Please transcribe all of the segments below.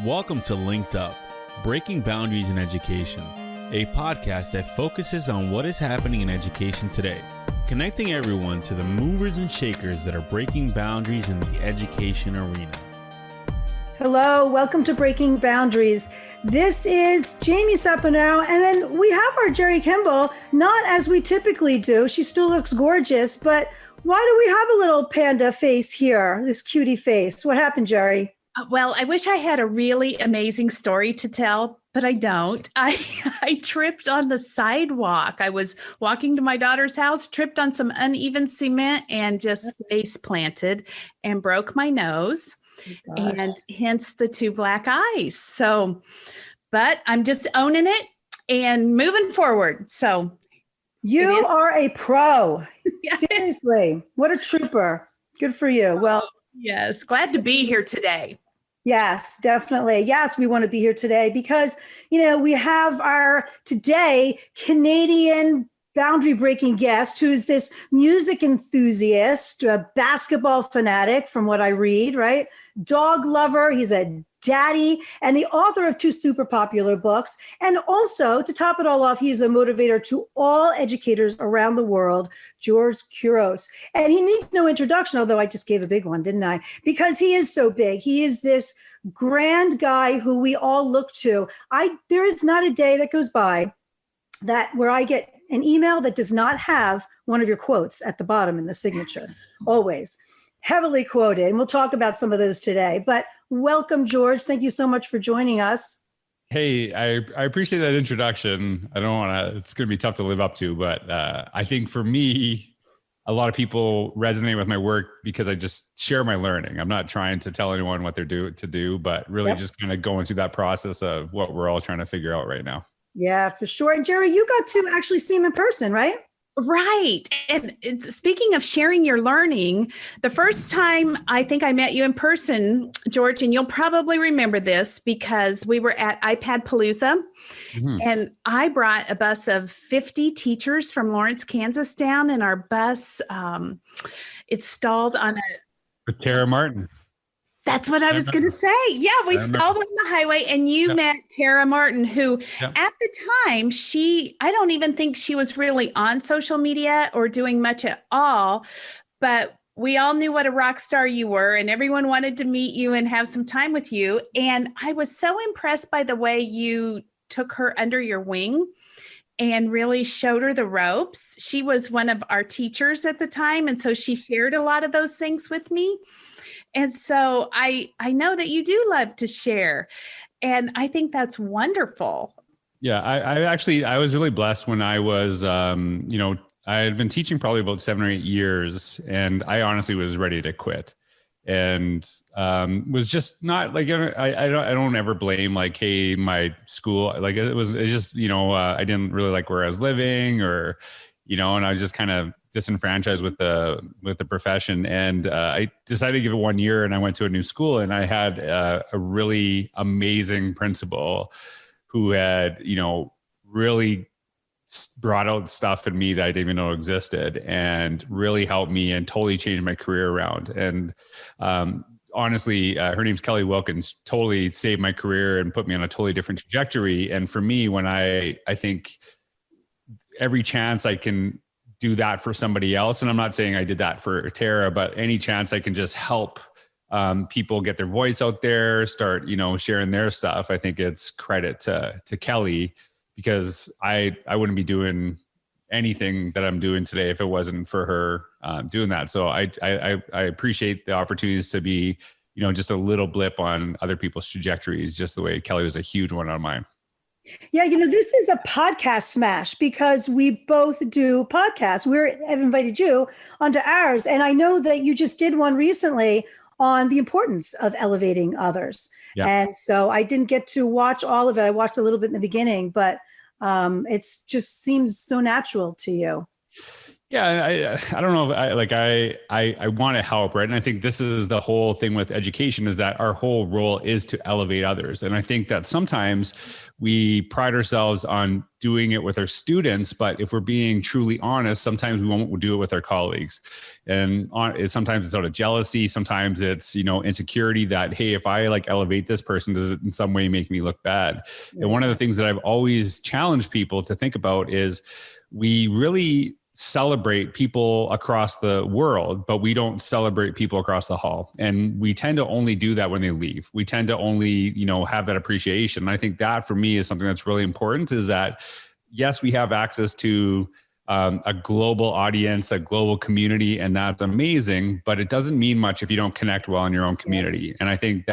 Welcome to LinkedUp, Breaking Boundaries in Education, a podcast that focuses on what is happening in education today, connecting everyone to the movers and shakers that are breaking boundaries in the education arena. Hello, welcome to Breaking Boundaries. This is Jamie Sapino, and then we have our Jerry Kimball, not as we typically do. She still looks gorgeous, but why do we have a little panda face here, this cutie face? What happened, Jerry? Well, I wish I had a really amazing story to tell, but I don't. I tripped on the sidewalk. I was walking to my daughter's house, tripped on some uneven cement and just face planted and broke my nose. And hence the two black eyes. So, but I'm just owning it and moving forward. So you are a pro. Yes. Seriously. What a trooper. Good for you. Well, yes. Glad to be here today. Yes, definitely. Yes, we want to be here today because, we have our today Canadian boundary breaking guest who's this music enthusiast, a basketball fanatic from what I read, right? Dog lover. He's a daddy and the author of two super popular books. And also, to top it all off, he's a motivator to all educators around the world, George Couros. And he needs no introduction, although I just gave a big one, didn't I? Because he is so big. He is this grand guy who we all look to. There is not a day that goes by where I get an email that does not have one of your quotes at the bottom in the signature. Always. Heavily quoted. And we'll talk about some of those today. But welcome, George. Thank you so much for joining us. Hey, I appreciate that introduction. I don't want to, it's going to be tough to live up to, but I think for me, a lot of people resonate with my work because I just share my learning. I'm not trying to tell anyone what they're to do, but really just kind of going through that process of what we're all trying to figure out right now. Yeah, for sure. And Jerry, you got to actually see him in person, right? Right. And speaking of sharing your learning, the first time I think I met you in person, George, and you'll probably remember this because we were at iPad Palooza and I brought a bus of 50 teachers from Lawrence, Kansas down, and our bus, it stalled on With Tara Martin. That's what I was going to say. Yeah, we stalled on the highway and you met Tara Martin, who at the time, I don't even think she was really on social media or doing much at all, but we all knew what a rock star you were and everyone wanted to meet you and have some time with you. And I was so impressed by the way you took her under your wing and really showed her the ropes. She was one of our teachers at the time. And so she shared a lot of those things with me. And so I know that you do love to share. And I think that's wonderful. Yeah, I was really blessed when I was, I had been teaching probably about 7 or 8 years, and I honestly was ready to quit. And was just not like, I don't ever blame like, hey, my school, like it just, I didn't really like where I was living or, and I was just kind of disenfranchised with the profession. And I decided to give it 1 year, and I went to a new school, and I had a really amazing principal who had, really brought out stuff in me that I didn't even know existed and really helped me and totally changed my career around. And honestly, her name's Kelly Wilkins, totally saved my career and put me on a totally different trajectory. And for me, when I think every chance I can do that for somebody else. And I'm not saying I did that for Tara, but any chance I can just help people get their voice out there, start, sharing their stuff. I think it's credit to Kelly, because I wouldn't be doing anything that I'm doing today if it wasn't for her doing that. So I appreciate the opportunities to be, just a little blip on other people's trajectories, just the way Kelly was a huge one on mine. Yeah, this is a podcast smash because we both do podcasts. I've invited you onto ours. And I know that you just did one recently on the importance of elevating others. Yeah. And so I didn't get to watch all of it. I watched a little bit in the beginning, but it just seems so natural to you. Yeah, I don't know if I want to help, right? And I think this is the whole thing with education, is that our whole role is to elevate others. And I think that sometimes we pride ourselves on doing it with our students, but if we're being truly honest, sometimes we won't do it with our colleagues. And sometimes it's out of jealousy, sometimes it's, insecurity that, hey, if I like elevate this person, does it in some way make me look bad? Yeah. And one of the things that I've always challenged people to think about is we really celebrate people across the world, but we don't celebrate people across the hall. And we tend to only do that when they leave. We tend to only, have that appreciation. And I think that for me is something that's really important, is that yes, we have access to a global audience, a global community, and that's amazing, but it doesn't mean much if you don't connect well in your own community. And I think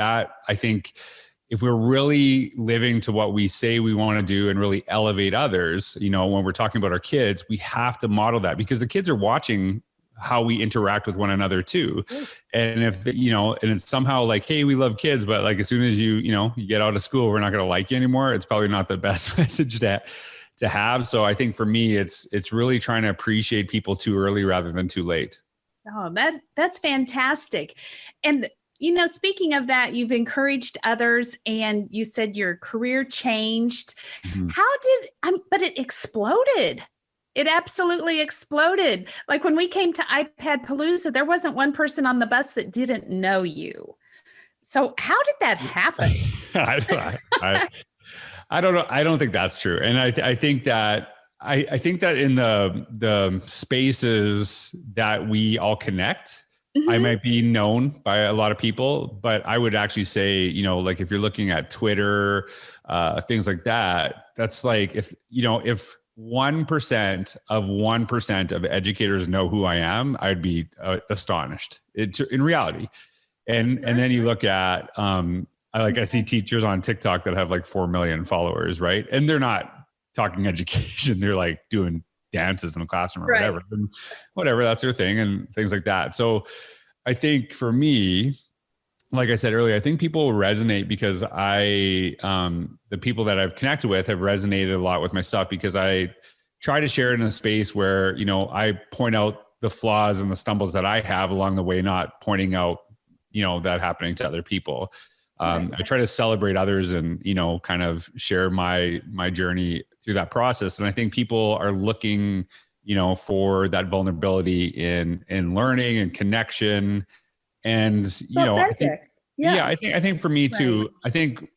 if we're really living to what we say we want to do and really elevate others, when we're talking about our kids, we have to model that, because the kids are watching how we interact with one another too. And if, and it's somehow like, hey, we love kids, but like, as soon as you get out of school, we're not going to like you anymore. It's probably not the best message to have. So I think for me, it's really trying to appreciate people too early rather than too late. Oh, that's fantastic. And speaking of that, you've encouraged others, and you said your career changed. Mm-hmm. But it exploded. It absolutely exploded. Like when we came to iPad Palooza, there wasn't one person on the bus that didn't know you. So how did that happen? I don't know. I don't think that's true. And I think that in the spaces that we all connect, mm-hmm. I might be known by a lot of people, but I would actually say, like if you're looking at Twitter, things like that, that's like, if 1% of 1% of educators know who I am, I'd be astonished in reality. And then you look at, I see teachers on TikTok that have like 4 million followers, right? And they're not talking education. They're like doing dances in the classroom or whatever, and whatever, that's their thing and things like that. So I think for me, like I said earlier, I think people resonate because the people that I've connected with have resonated a lot with my stuff, because I try to share it in a space where, I point out the flaws and the stumbles that I have along the way, not pointing out, that happening to other people. I try to celebrate others and, kind of share my journey through that process. And I think people are looking, for that vulnerability in learning and connection. And, I think for me too, I think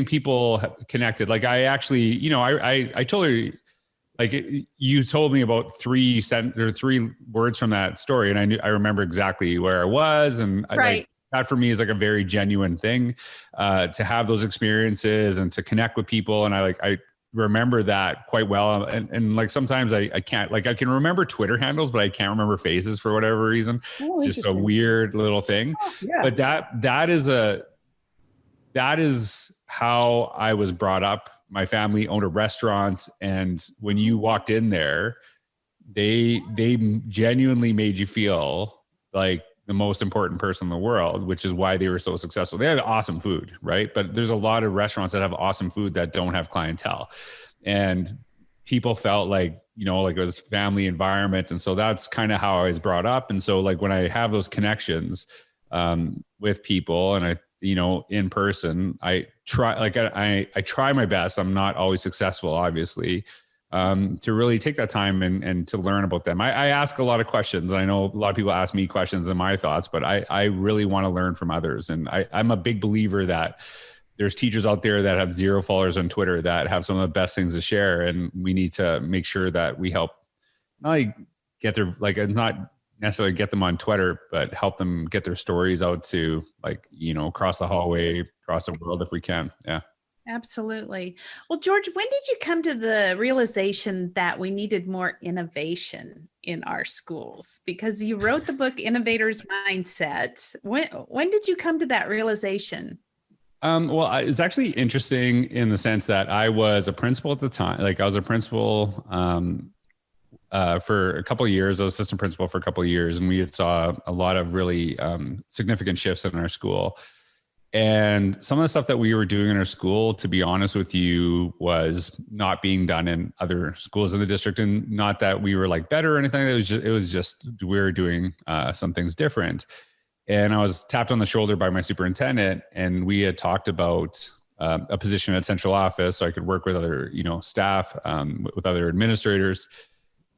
people connected. Like I actually, I totally, like you told me about 3 words from that story. And I remember exactly where I was. And that for me is like a very genuine thing, to have those experiences and to connect with people. And I remember that quite well. And like, sometimes I can't, like I can remember Twitter handles, but I can't remember faces for whatever reason. It's just a weird little thing. Oh, yeah. But that is how I was brought up. My family owned a restaurant. And when you walked in there, they genuinely made you feel like the most important person in the world, which is why they were so successful. They had awesome food, right? But there's a lot of restaurants that have awesome food that don't have clientele. And people felt like, like it was family environment. And so that's kind of how I was brought up. And so like when I have those connections with people and I, in person, I try my best. I'm not always successful, obviously, to really take that time and to learn about them. I ask a lot of questions. I know a lot of people ask me questions and my thoughts, but I really want to learn from others. And I'm a big believer that there's teachers out there that have 0 followers on Twitter that have some of the best things to share. And we need to make sure that we help not like get their, like not necessarily get them on Twitter, but help them get their stories out to like, across the hallway, across the world if we can. Yeah. Absolutely. Well, George, when did you come to the realization that we needed more innovation in our schools? Because you wrote the book Innovator's Mindset. When did you come to that realization? Well, it's actually interesting in the sense that I was a principal at the time. Like I was a principal for a couple of years. I was assistant principal for a couple of years, and we saw a lot of really significant shifts in our school. And some of the stuff that we were doing in our school, to be honest with you, was not being done in other schools in the district. And not that we were like better or anything. It was just we were doing some things different. And I was tapped on the shoulder by my superintendent, and we had talked about a position at central office, so I could work with other, staff, with other administrators.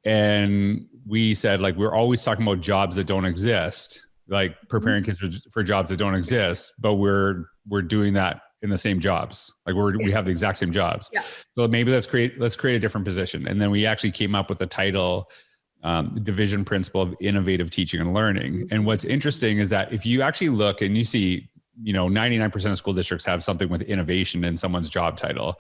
And we said, like, we're always talking about jobs that don't exist, like preparing kids for jobs that don't exist, but we're doing that in the same jobs. Like we have the exact same jobs. Yeah. So maybe let's create a different position. And then we actually came up with the title, Division Principal of Innovative Teaching and Learning. And what's interesting is that if you actually look and you see, 99% of school districts have something with innovation in someone's job title.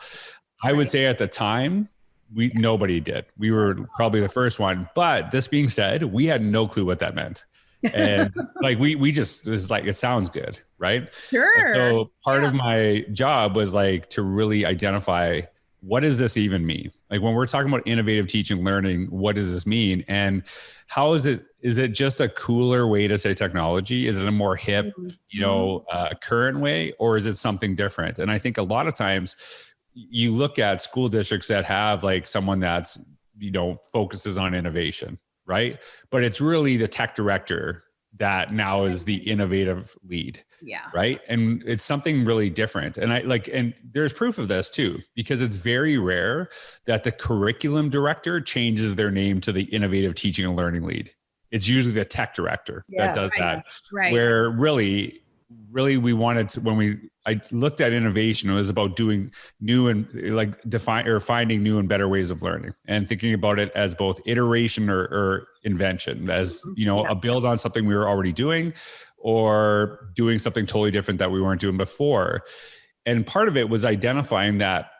I would say at the time, nobody did. We were probably the first one. But this being said, we had no clue what that meant. And like we just, it was like, it sounds good, right? Sure. And so part of my job was like to really identify, what does this even mean? Like when we're talking about innovative teaching and learning, what does this mean? And how is it just a cooler way to say technology? Is it a more hip, current way, or is it something different? And I think a lot of times you look at school districts that have like someone that's, focuses on innovation, right? But it's really the tech director that now is the innovative lead. Yeah. Right. And it's something really different. And and there's proof of this too, because it's very rare that the curriculum director changes their name to the innovative teaching and learning lead. It's usually the tech director that does that. Right. Where really we wanted to, I looked at innovation, it was about doing new and like finding new and better ways of learning, and thinking about it as both iteration or invention, as, a build on something we were already doing, or doing something totally different that we weren't doing before. And part of it was identifying that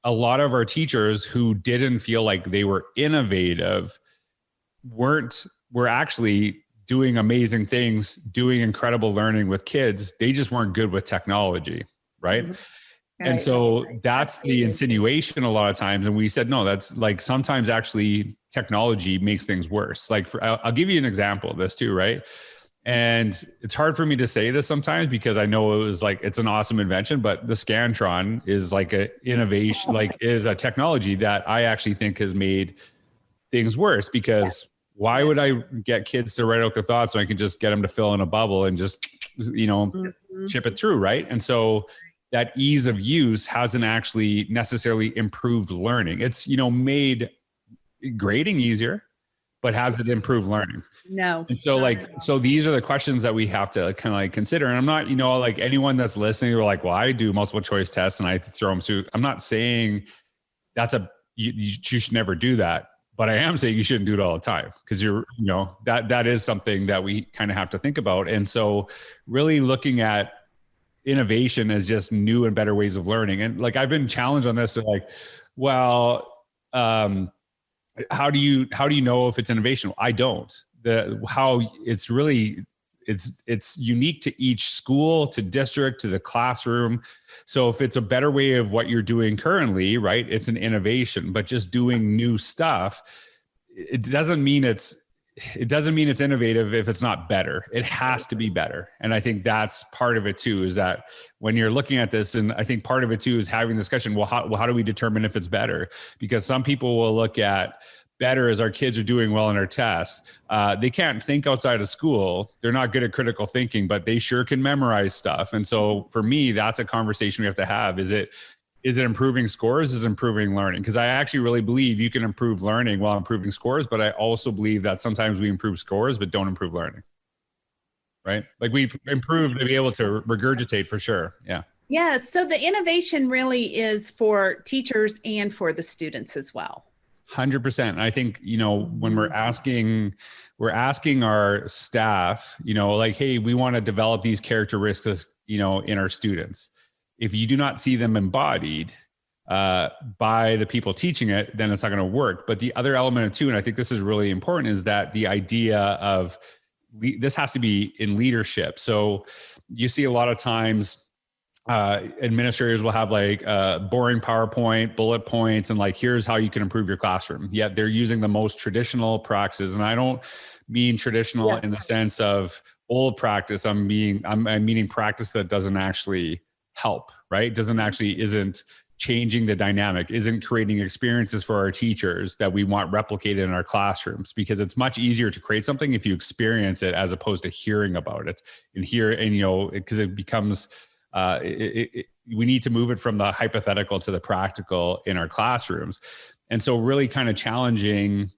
a lot of our teachers who didn't feel like they were innovative were actually doing amazing things, doing incredible learning with kids. They just weren't good with technology, right? Mm-hmm. And so that's the insinuation a lot of times. And we said, no, that's like sometimes actually technology makes things worse. Like I'll give you an example of this too, right? And it's hard for me to say this sometimes because I know it was like, it's an awesome invention, but the Scantron is like an innovation, is a technology that I actually think has made things worse, because why would I get kids to write out their thoughts when I can just get them to fill in a bubble and just, chip it through, right? And so that ease of use hasn't actually necessarily improved learning. It's, made grading easier, but has it improved learning? No. And so so these are the questions that we have to kind of like consider. And I'm not, like anyone that's listening, we're like, well, I do multiple choice tests and I throw them through. I'm not saying you should never do that. But I am saying you shouldn't do it all the time, because that is something that we kind of have to think about. And so really looking at innovation as just new and better ways of learning. And like, I've been challenged on this. So like, well, how do you know if it's innovation? I don't. It's really, it's unique to each school, to district, to the classroom. So if it's a better way of what you're doing currently, right, it's an innovation. But just doing new stuff, it doesn't mean it's innovative if it's not better. It has to be better. And I think that's part of it too, is that when you're looking at this, and I think part of it too is having discussion, well, how do we determine if it's better? Because some people will look at better as our kids are doing well in our tests. They can't think outside of school. They're not good at critical thinking, but they sure can memorize stuff. And so for me, that's a conversation we have to have. Is it improving scores? Is it improving learning? Because I actually really believe you can improve learning while improving scores, but I also believe that sometimes we improve scores, but don't improve learning. Right? Like we improve to be able to regurgitate for sure. Yeah. Yeah. So the innovation really is for teachers and for the students as well. 100%. And I think, when we're asking our staff, like, hey, we want to develop these characteristics, in our students. If you do not see them embodied by the people teaching it, then it's not going to work. But the other element of too, and I think this is really important, is that the idea of this has to be in leadership. So you see a lot of times administrators will have like boring PowerPoint, bullet points, and like, here's how you can improve your classroom. Yet they're using the most traditional practices. And I don't mean traditional in the sense of old practice, I'm meaning practice that doesn't actually help, right? Isn't changing the dynamic, isn't creating experiences for our teachers that we want replicated in our classrooms, because it's much easier to create something if you experience it as opposed to hearing about it because it becomes, we need to move it from the hypothetical to the practical in our classrooms. And so really kind of challenging,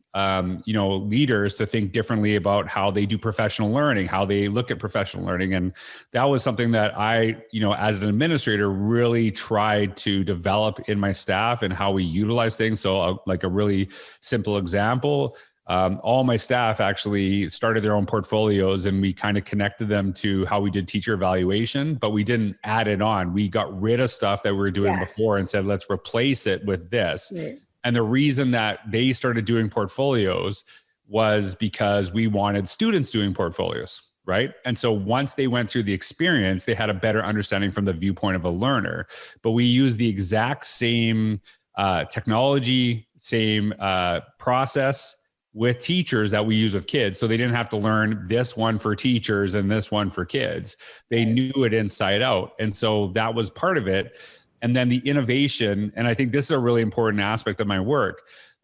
leaders to think differently about how they do professional learning, how they look at professional learning. And that was something that I, as an administrator, really tried to develop in my staff and how we utilize things. So like a really simple example, all my staff actually started their own portfolios, and we kind of connected them to how we did teacher evaluation, but we didn't add it on. We got rid of stuff that we were doing before and said, let's replace it with this. Right. And the reason that they started doing portfolios was because we wanted students doing portfolios, right? And so once they went through the experience, they had a better understanding from the viewpoint of a learner. But we use the exact same technology, same process with teachers that we use with kids. So they didn't have to learn this one for teachers and this one for kids. They knew it inside out. And so that was part of it. And then the innovation, and I think this is a really important aspect of my work.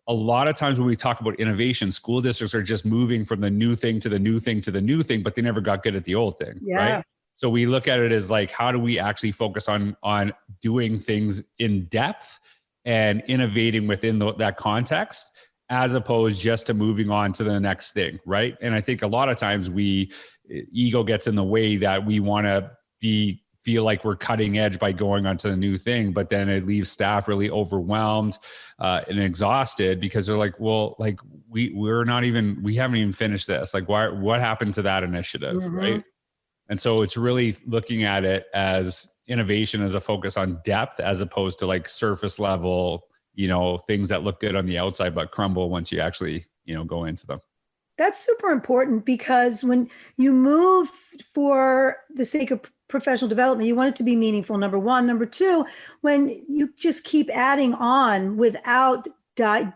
A lot of times when we talk about innovation, school districts are just moving from the new thing to the new thing to the new thing, but they never got good at the old thing, right? So we look at it as like, how do we actually focus on doing things in depth and innovating within that context, as opposed just to moving on to the next thing, right? And I think a lot of times ego gets in the way, that we want to feel like we're cutting edge by going onto the new thing, but then it leaves staff really overwhelmed and exhausted, because they're like, well, like we haven't even finished this. Like, what happened to that initiative, right? And so it's really looking at it as innovation as a focus on depth, as opposed to like surface level, things that look good on the outside but crumble once you actually, go into them. That's super important, because when you move for the sake of professional development, you want it to be meaningful, number one. Number two, when you just keep adding on without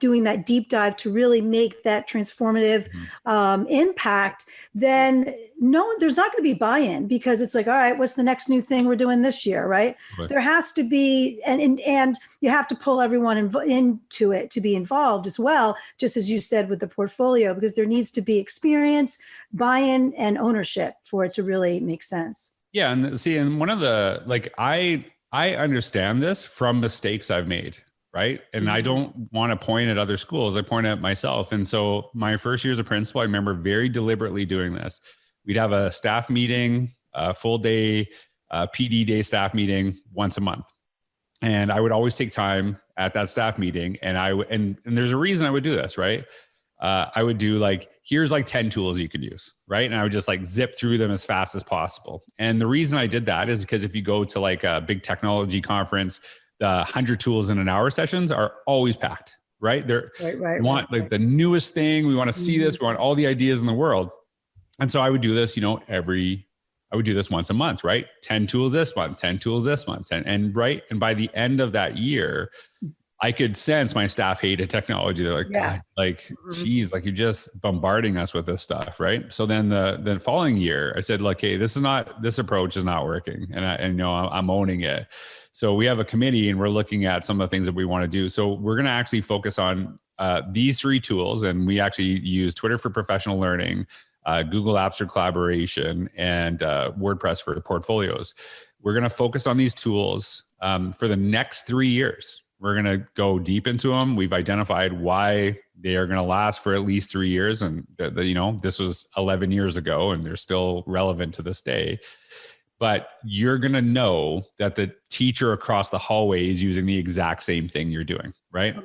doing that deep dive to really make that transformative impact, then there's not going to be buy-in, because it's like, all right, what's the next new thing we're doing this year, right? There has to be, and you have to pull everyone into it to be involved as well, just as you said with the portfolio, because there needs to be experience, buy-in, and ownership for it to really make sense. Yeah, and one of the, like, I understand this from mistakes I've made. Right. And I don't want to point at other schools. I point at myself. And so my first year as a principal, I remember very deliberately doing this. We'd have a staff meeting, a full day, PD day staff meeting once a month. And I would always take time at that staff meeting. And and there's a reason I would do this, right? I would do like, here's like 10 tools you could use, right? And I would just like zip through them as fast as possible. And the reason I did that is because if you go to like a big technology conference, the 100 tools in an hour sessions are always packed, right? We want like the newest thing. We want to see this. We want all the ideas in the world. And so I would do this, I would do this once a month, right? 10 tools this month, 10 tools this month. And by the end of that year, I could sense my staff hated technology. They're like, God, like, geez, like you're just bombarding us with this stuff, right? So then the following year, I said, like, hey, this approach is not working, and I'm owning it. So we have a committee, and we're looking at some of the things that we want to do. So we're going to actually focus on these 3 tools, and we actually use Twitter for professional learning, Google Apps for collaboration, and WordPress for portfolios. We're going to focus on these tools for the next 3 years. We're going to go deep into them. We've identified why they are going to last for at least 3 years. And, this was 11 years ago, and they're still relevant to this day. But you're going to know that the teacher across the hallway is using the exact same thing you're doing, right?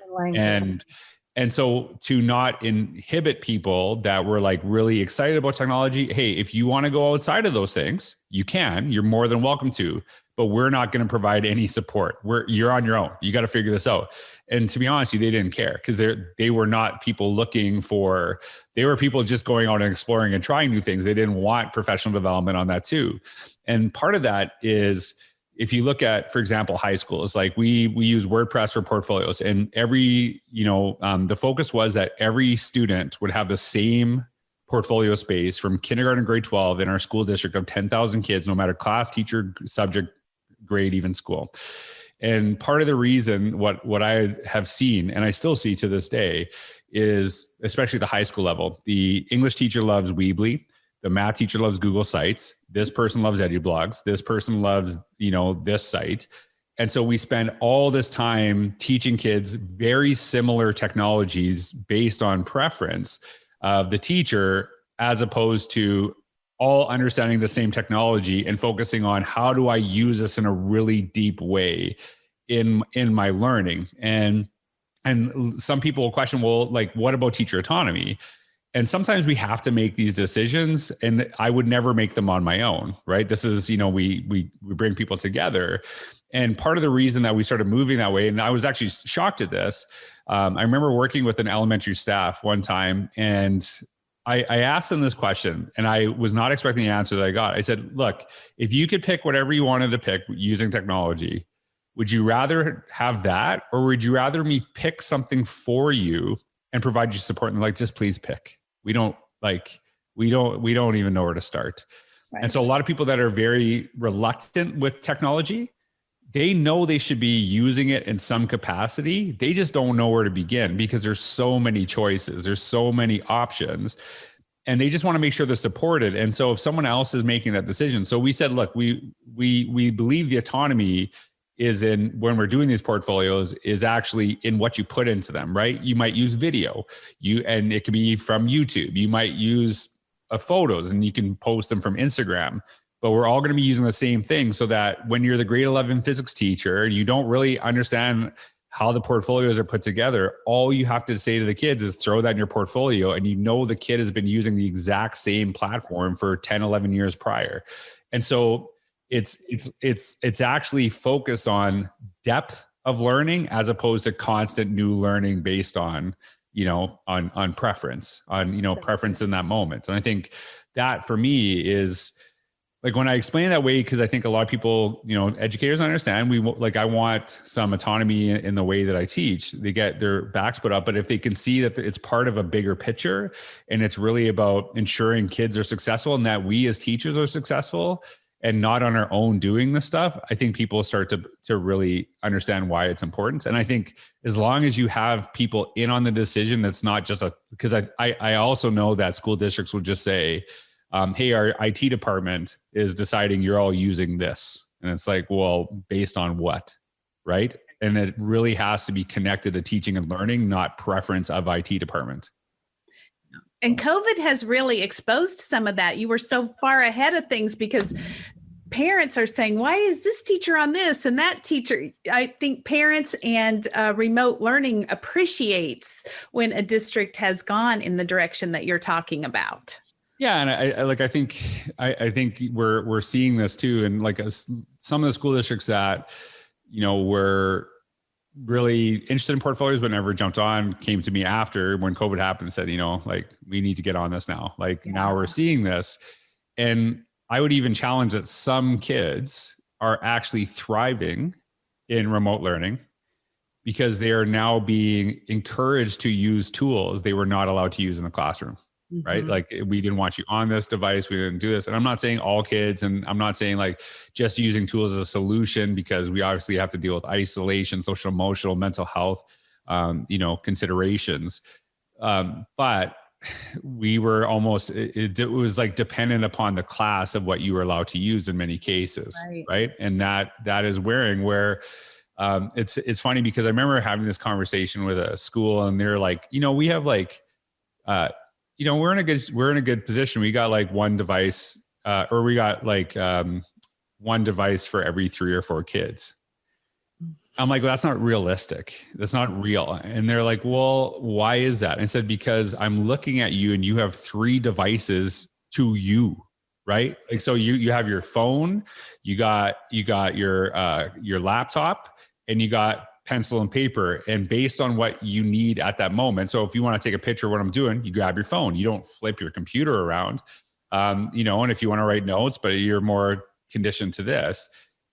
And so to not inhibit people that were like really excited about technology, hey, if you want to go outside of those things, you can. You're more than welcome to. But we're not going to provide any support. You're on your own. You got to figure this out. And to be honest, they didn't care, because they were not people they were people just going out and exploring and trying new things. They didn't want professional development on that too. And part of that is, if you look at, for example, high schools, like we use WordPress for portfolios, and the focus was that every student would have the same portfolio space from kindergarten, grade 12 in our school district of 10,000 kids, no matter class, teacher, subject, grade, even school. And part of the reason what I have seen, and I still see to this day, is especially the high school level, the English teacher loves Weebly, the math teacher loves Google Sites, this person loves EduBlogs, this person loves, this site. And so we spend all this time teaching kids very similar technologies based on preference of the teacher, as opposed to all understanding the same technology and focusing on how do I use this in a really deep way in my learning. And some people will question, well, like, what about teacher autonomy? And sometimes we have to make these decisions, and I would never make them on my own, right? This is, we bring people together. And part of the reason that we started moving that way, and I was actually shocked at this, I remember working with an elementary staff one time, and I asked them this question, and I was not expecting the answer that I got. I said, look, if you could pick whatever you wanted to pick using technology, would you rather have that, or would you rather me pick something for you and provide you support? And they're like, just please pick. We don't even know where to start. Right. And so a lot of people that are very reluctant with technology, they know they should be using it in some capacity. They just don't know where to begin because there's so many choices. There's so many options, and they just want to make sure they're supported. And so if someone else is making that decision, so we said, look, we believe the autonomy is in, when we're doing these portfolios, is actually in what you put into them, right? You might use video, and it could be from YouTube. You might use photos, and you can post them from Instagram. But we're all going to be using the same thing, so that when you're the grade 11 physics teacher, you don't really understand how the portfolios are put together. All you have to say to the kids is throw that in your portfolio, and the kid has been using the exact same platform for 10, 11 years prior. And so it's actually focused on depth of learning as opposed to constant new learning based on, on preference, preference in that moment. And I think that for me is, like, when I explain it that way, because I think a lot of people, educators understand, I want some autonomy in the way that I teach. They get their backs put up, but if they can see that it's part of a bigger picture, and it's really about ensuring kids are successful and that we as teachers are successful and not on our own doing this stuff, I think people start to really understand why it's important. And I think as long as you have people in on the decision, that's not just because I also know that school districts will just say, hey, our IT department is deciding you're all using this. And it's like, well, based on what, right? And it really has to be connected to teaching and learning, not preference of IT department. And COVID has really exposed some of that. You were so far ahead of things because parents are saying, why is this teacher on this and that teacher? I think parents and remote learning appreciates when a district has gone in the direction that you're talking about. Yeah, and I think we're seeing this too, and some of the school districts that were really interested in portfolios but never jumped on came to me after when COVID happened and said, we need to get on this now. Now we're seeing this, and I would even challenge that some kids are actually thriving in remote learning because they are now being encouraged to use tools they were not allowed to use in the classroom. Right? We didn't want you on this device. We didn't do this. And I'm not saying all kids, and I'm not saying just using tools as a solution, because we obviously have to deal with isolation, social, emotional, mental health, considerations. But we were almost, it was dependent upon the class of what you were allowed to use in many cases. Right. And that is where it's funny because I remember having this conversation with a school, and they're like, we have we're in a good position. We got one device, or we got one device for every 3 or 4 kids. I'm like, well, that's not realistic. That's not real. And they're like, well, why is that? And I said, because I'm looking at you and you have 3 devices to you, right? So you have your phone, you got your laptop, and you got pencil and paper, and based on what you need at that moment. So if you want to take a picture of what I'm doing, you grab your phone. You don't flip your computer around, and if you want to write notes, but you're more conditioned to this.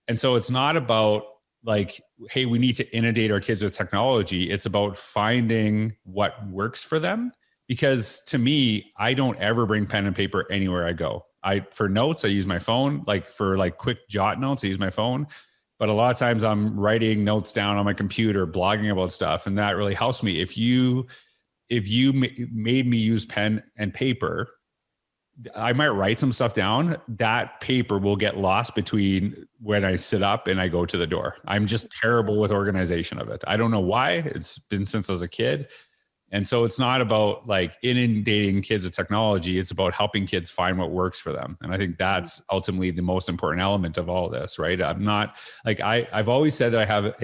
And so it's not about hey, we need to inundate our kids with technology. It's about finding what works for them because to me, I don't ever bring pen and paper anywhere I go. For notes, I use my phone. Like for like quick jot notes, I use my phone. But a lot of times I'm writing notes down on my computer, blogging about stuff. And that really helps me. If you made me use pen and paper, I might write some stuff down. That paper will get lost between when I sit up and I go to the door. I'm just terrible with organization of it. I don't know why. It's been since I was a kid. And so it's not about like inundating kids with technology. It's about helping kids find what works for them. And I think that's ultimately the most important element of all this, right? I'm not like, I've always said that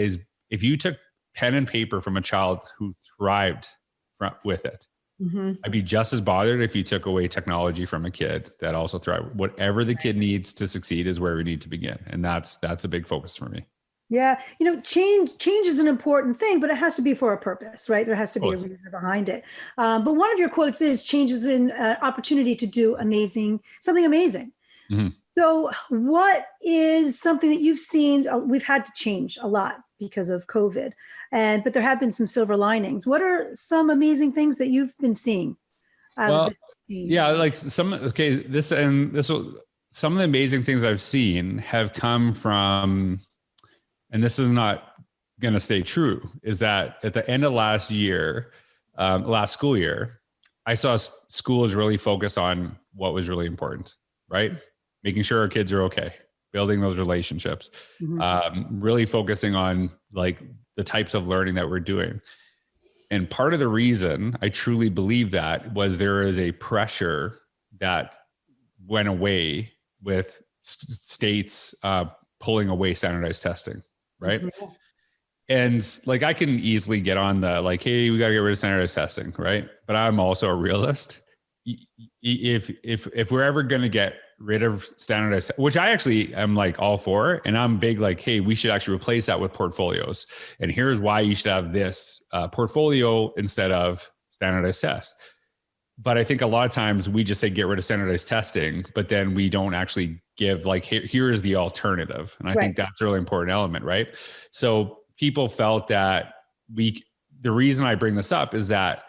if you took pen and paper from a child who thrived with it, I'd be just as bothered if you took away technology from a kid that also thrived. Whatever the kid needs to succeed is where we need to begin. And that's a big focus for me. Yeah. Change is an important thing, but it has to be for a purpose, right? There has to be a reason behind it. But one of your quotes is change is an opportunity to do something amazing. Mm-hmm. So what is something that you've seen? We've had to change a lot because of COVID, but there have been some silver linings. What are some amazing things that you've been seeing? Yeah, like some of the amazing things I've seen have come from, and this is not going to stay true, is that at the end of last school year, I saw schools really focus on what was really important, right? Making sure our kids are okay, building those relationships, really focusing on like the types of learning that we're doing. And part of the reason I truly believe that was there is a pressure that went away with states pulling away standardized testing, right? Mm-hmm. And like, I can easily get on the like, hey, we got to get rid of standardized testing, right? But I'm also a realist. If we're ever going to get rid of standardized, which I actually am like all for, and I'm big like, hey, we should actually replace that with portfolios. And here's why you should have this portfolio instead of standardized tests. But I think a lot of times we just say get rid of standardized testing, but then we don't actually give like, here is the alternative. And I think that's a really important element, right? So people felt that the reason I bring this up is that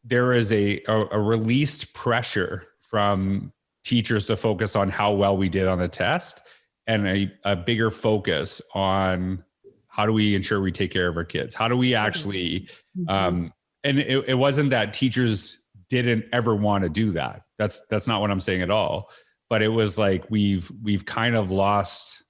there is a released pressure from teachers to focus on how well we did on the test, and a bigger focus on how do we ensure we take care of our kids? How do we actually, and it wasn't that teachers didn't ever want to do that. That's not what I'm saying at all. But it was like, we've kind of lost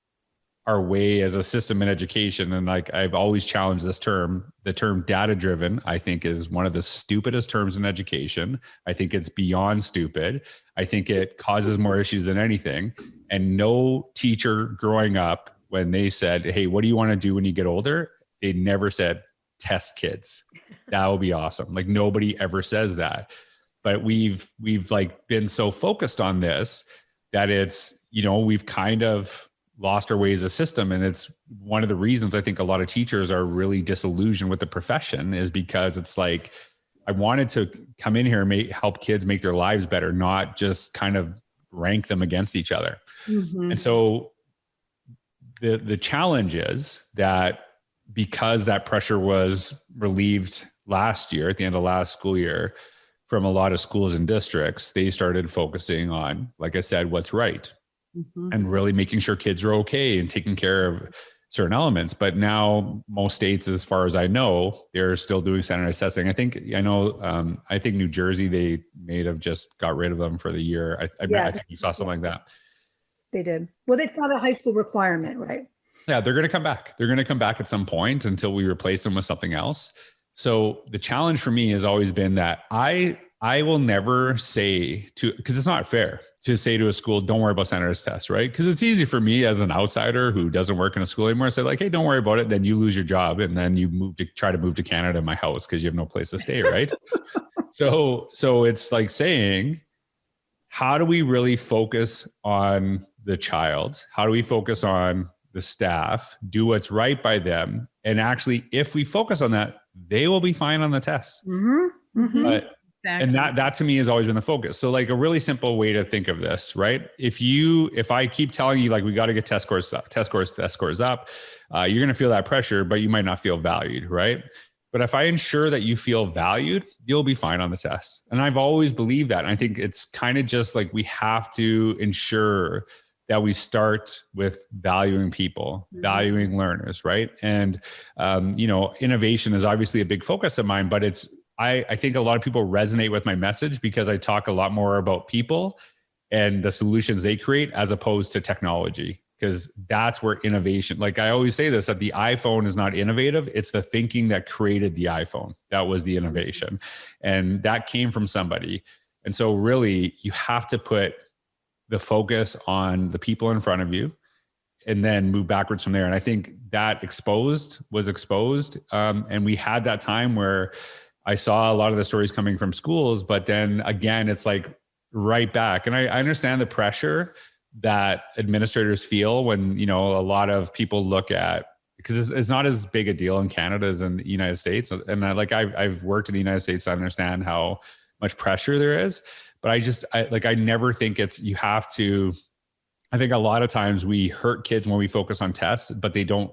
our way as a system in education. And like, I've always challenged this term, the term data driven, I think is one of the stupidest terms in education. I think it's beyond stupid. I think it causes more issues than anything. And no teacher growing up, when they said, hey, what do you want to do when you get older? They never said, test kids. That would be awesome. Like, nobody ever says that. But we've like been so focused on this that it's, we've kind of lost our way as a system. And it's one of the reasons I think a lot of teachers are really disillusioned with the profession, is because it's like, I wanted to come in here and help kids make their lives better, not just kind of rank them against each other. Mm-hmm. And so the challenge is that because that pressure was relieved last year, at the end of last school year, from a lot of schools and districts, they started focusing on, like I said, what's right. Mm-hmm. And really making sure kids are okay and taking care of certain elements. But now most states, as far as I know, they're still doing standardized testing. I think New Jersey, they may have just got rid of them for the year. I think we saw something like that. They did. Well, it's not a high school requirement, right? Yeah, they're going to come back. They're going to come back at some point until we replace them with something else. So the challenge for me has always been that I will never say because it's not fair to say to a school, don't worry about standardized tests, right? Because it's easy for me as an outsider who doesn't work in a school anymore to say like, hey, don't worry about it. Then you lose your job and then you try to move to Canada, my house, because you have no place to stay, right? So it's like saying, how do we really focus on the child? How do we focus on the staff, do what's right by them? And actually, if we focus on that, they will be fine on the tests. Mm-hmm. Mm-hmm. But and that to me has always been the focus. So like a really simple way to think of this, right? If I keep telling you like, we got to get test scores up, you're going to feel that pressure, but you might not feel valued, right? But if I ensure that you feel valued, you'll be fine on the test. And I've always believed that. And I think it's kind of just like we have to ensure that we start with valuing people, valuing learners, right? And, innovation is obviously a big focus of mine, but I think a lot of people resonate with my message because I talk a lot more about people and the solutions they create as opposed to technology, because that's where innovation, like I always say this, that the iPhone is not innovative. It's the thinking that created the iPhone. That was the innovation. And that came from somebody. And so really you have to put the focus on the people in front of you and then move backwards from there. And I think that was exposed. And we had that time where I saw a lot of the stories coming from schools, but then again, it's like right back. And I understand the pressure that administrators feel when, a lot of people look at, because it's not as big a deal in Canada as in the United States. And I've worked in the United States to understand how much pressure there is. But I never think you have to, I think a lot of times we hurt kids when we focus on tests, but they don't,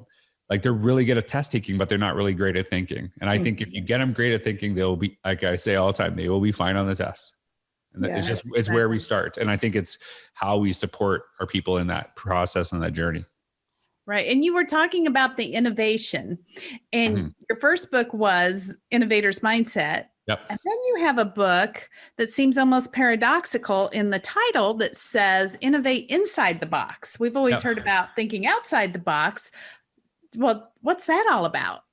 they're really good at test taking, but they're not really great at thinking. And I think if you get them great at thinking, they'll be, like I say all the time, they will be fine on the test. And it's where we start. And I think it's how we support our people in that process and that journey. Right. And you were talking about the innovation, and your first book was Innovator's Mindset. Yep. And then you have a book that seems almost paradoxical in the title that says Innovate Inside the Box. We've always heard about thinking outside the box. Well, what's that all about?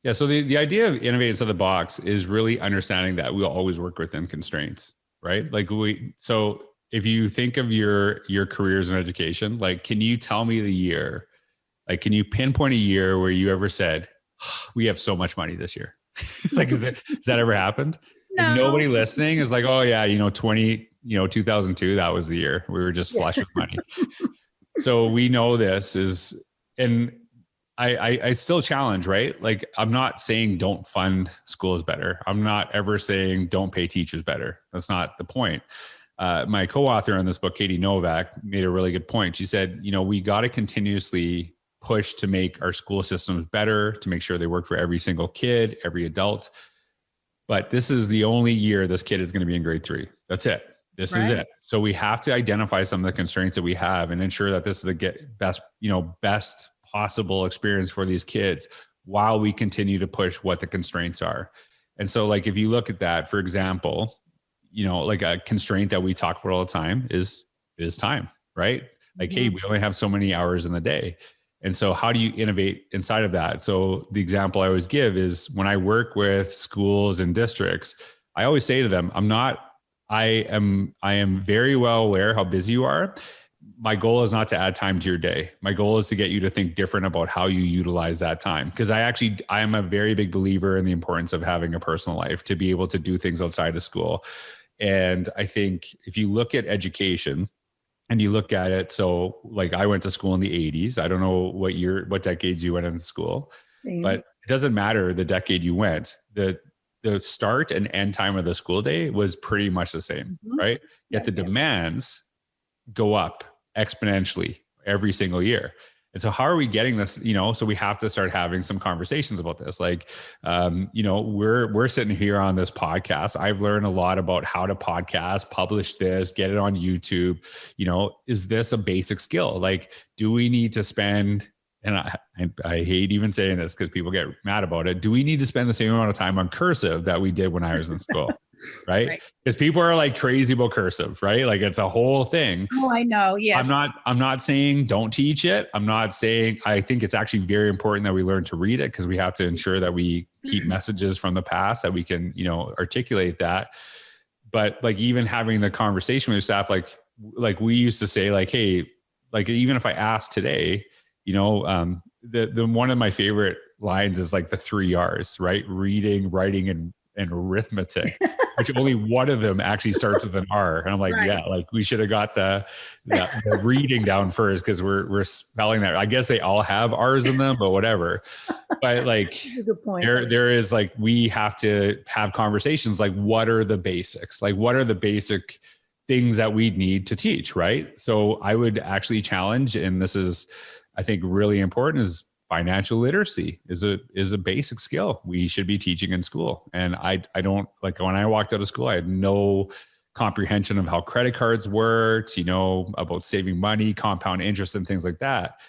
Yeah. So the idea of innovate inside the box is really understanding that we'll always work within constraints, right? So if you think of your careers in education, can you tell me the year? Can you pinpoint a year where you ever said, we have so much money this year? Has that ever happened? No. If nobody listening is like, oh yeah, 2002, that was the year we were just flush with money. So we know this is, and I still challenge, right? I'm not saying don't fund schools better. I'm not ever saying don't pay teachers better. That's not the point. My co-author on this book, Katie Novak, made a really good point. She said, we got to continuously push to make our school systems better, to make sure they work for every single kid, every adult. But this is the only year this kid is going to be in grade 3. That's it. This is it. So we have to identify some of the constraints that we have and ensure that this is the best possible experience for these kids while we continue to push what the constraints are. And so if you look at that, for example, a constraint that we talk about all the time is time, right? Hey, we only have so many hours in the day. And so how do you innovate inside of that? So the example I always give is when I work with schools and districts, I always say to them, I am very well aware how busy you are. My goal is not to add time to your day. My goal is to get you to think different about how you utilize that time. Because I am a very big believer in the importance of having a personal life to be able to do things outside of school. And I think if you look at education, and you look at it, so I went to school in the 80s. I don't know what decades you went into school, but it doesn't matter the decade you went. The start and end time of the school day was pretty much the same, right? Yet the demands go up exponentially every single year. And so how are we getting this, so we have to start having some conversations about this. We're sitting here on this podcast. I've learned a lot about how to podcast, publish this, get it on YouTube. Is this a basic skill? Do we need to spend, and I hate even saying this because people get mad about it. Do we need to spend the same amount of time on cursive that we did when I was in school? Right? Because people are crazy about cursive, right? It's a whole thing. Oh, I know. Yes. I'm not saying don't teach it. I'm not saying, I think it's actually very important that we learn to read it because we have to ensure that we keep messages from the past that we can, articulate that. But even having the conversation with staff, we used to say hey, even if I asked today, the one of my favorite lines is the 3 R's, right? Reading, writing, and arithmetic, which only one of them actually starts with an R. And I'm we should have got the reading down first because we're spelling that. I guess they all have R's in them, but whatever. But good point. there is we have to have conversations what are the basics? What are the basic things that we need to teach, right? So I would actually challenge, and this is, I think, really important, is financial literacy is a basic skill we should be teaching in school. And I don't, like, when I walked out of school, I had no comprehension of how credit cards worked, about saving money, compound interest, and things like that.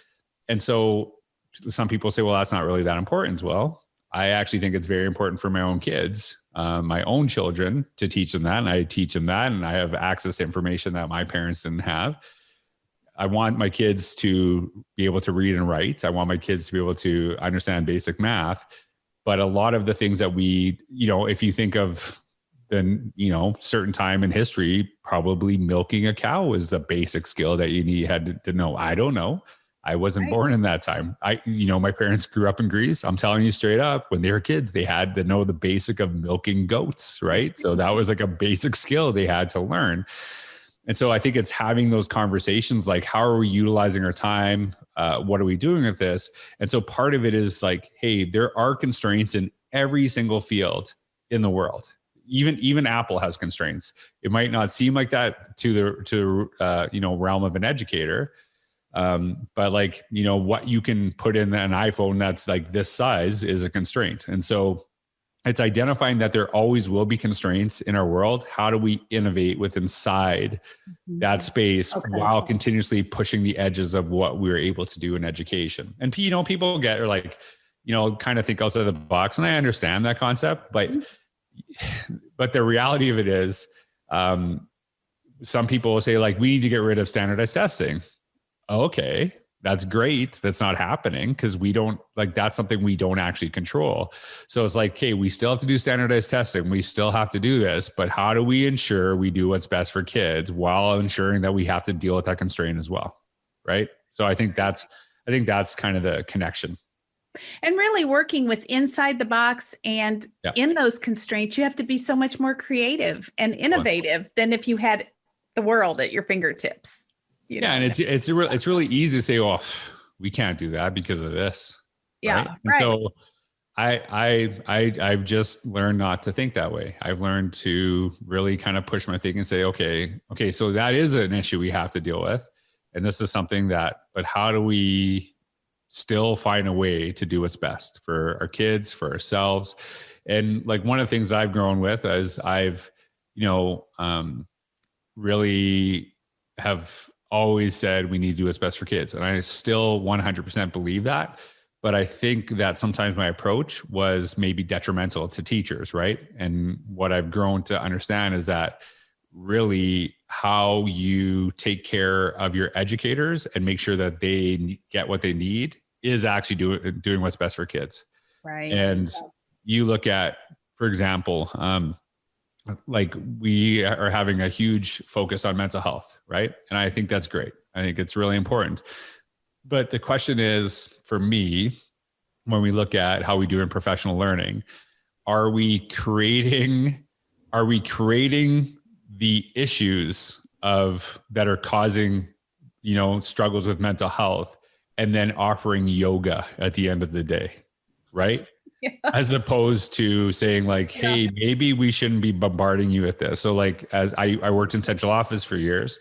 And so some people say, well, that's not really that important. Well, I actually think it's very important for my own kids, my own children, to teach them that. And I teach them that. And I have access to information that my parents didn't have. I want my kids to be able to read and write. I want my kids to be able to understand basic math. But a lot of the things that we, if you think of the, certain time in history, probably milking a cow was the basic skill that you had to know. I don't know. I wasn't born in that time. My parents grew up in Greece. I'm telling you straight up, when they were kids, they had to know the basic of milking goats, right? So that was like a basic skill they had to learn. And so I think it's having those conversations, like, how are we utilizing our time? What are we doing with this? And so part of it is like, hey, there are constraints in every single field in the world. Even Apple has constraints. It might not seem like that to the realm of an educator. But what you can put in an iPhone that's like this size is a constraint. And so it's identifying that there always will be constraints in our world. How do we innovate with inside that space while continuously pushing the edges of what we're able to do in education? And people kind of think outside the box, and I understand that concept, but the reality of it is, some people will say, like, we need to get rid of standardized testing. Okay, that's great. That's not happening because that's something we don't actually control. So it's like, okay, we still have to do standardized testing. We still have to do this, but how do we ensure we do what's best for kids while ensuring that we have to deal with that constraint as well? Right. So I think that's kind of the connection. And really working with inside the box and in those constraints, you have to be so much more creative and innovative than if you had the world at your fingertips. And it's really easy to say, well, we can't do that because of this. Yeah. Right. And so I've just learned not to think that way. I've learned to really kind of push my thinking and say, okay, so that is an issue we have to deal with. And this is something but how do we still find a way to do what's best for our kids, for ourselves? And like, one of the things I've grown with is I've, really have always said we need to do what's best for kids. And I still 100% believe that. But I think that sometimes my approach was maybe detrimental to teachers, right? And what I've grown to understand is that really how you take care of your educators and make sure that they get what they need is actually doing what's best for kids. Right. And you look at, for example, like, we are having a huge focus on mental health, right? And I think that's great. I think it's really important. But the question is, for me, when we look at how we do in professional learning, are we creating the issues that are causing, struggles with mental health, and then offering yoga at the end of the day, right? As opposed to saying, like, hey, maybe we shouldn't be bombarding you with this. So, like, as I worked in central office for years,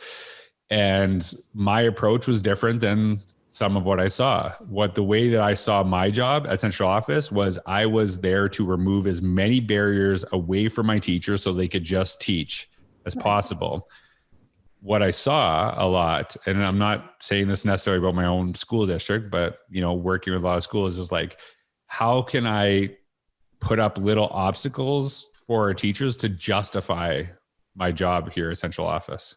and my approach was different than some of what I saw. The way that I saw my job at central office was I was there to remove as many barriers away from my teachers so they could just teach as possible. What I saw a lot, and I'm not saying this necessarily about my own school district, but, working with a lot of schools, is like, how can I put up little obstacles for our teachers to justify my job here at central office?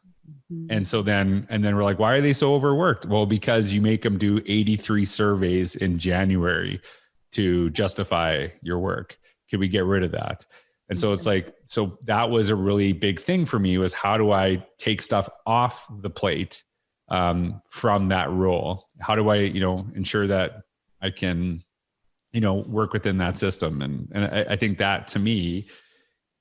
Mm-hmm. And then we're like, why are they so overworked? Well, because you make them do 83 surveys in January to justify your work. Can we get rid of that? And so it's like, so that was a really big thing for me, was how do I take stuff off the plate from that role? How do I, ensure that I can, work within that system? And I think that, to me,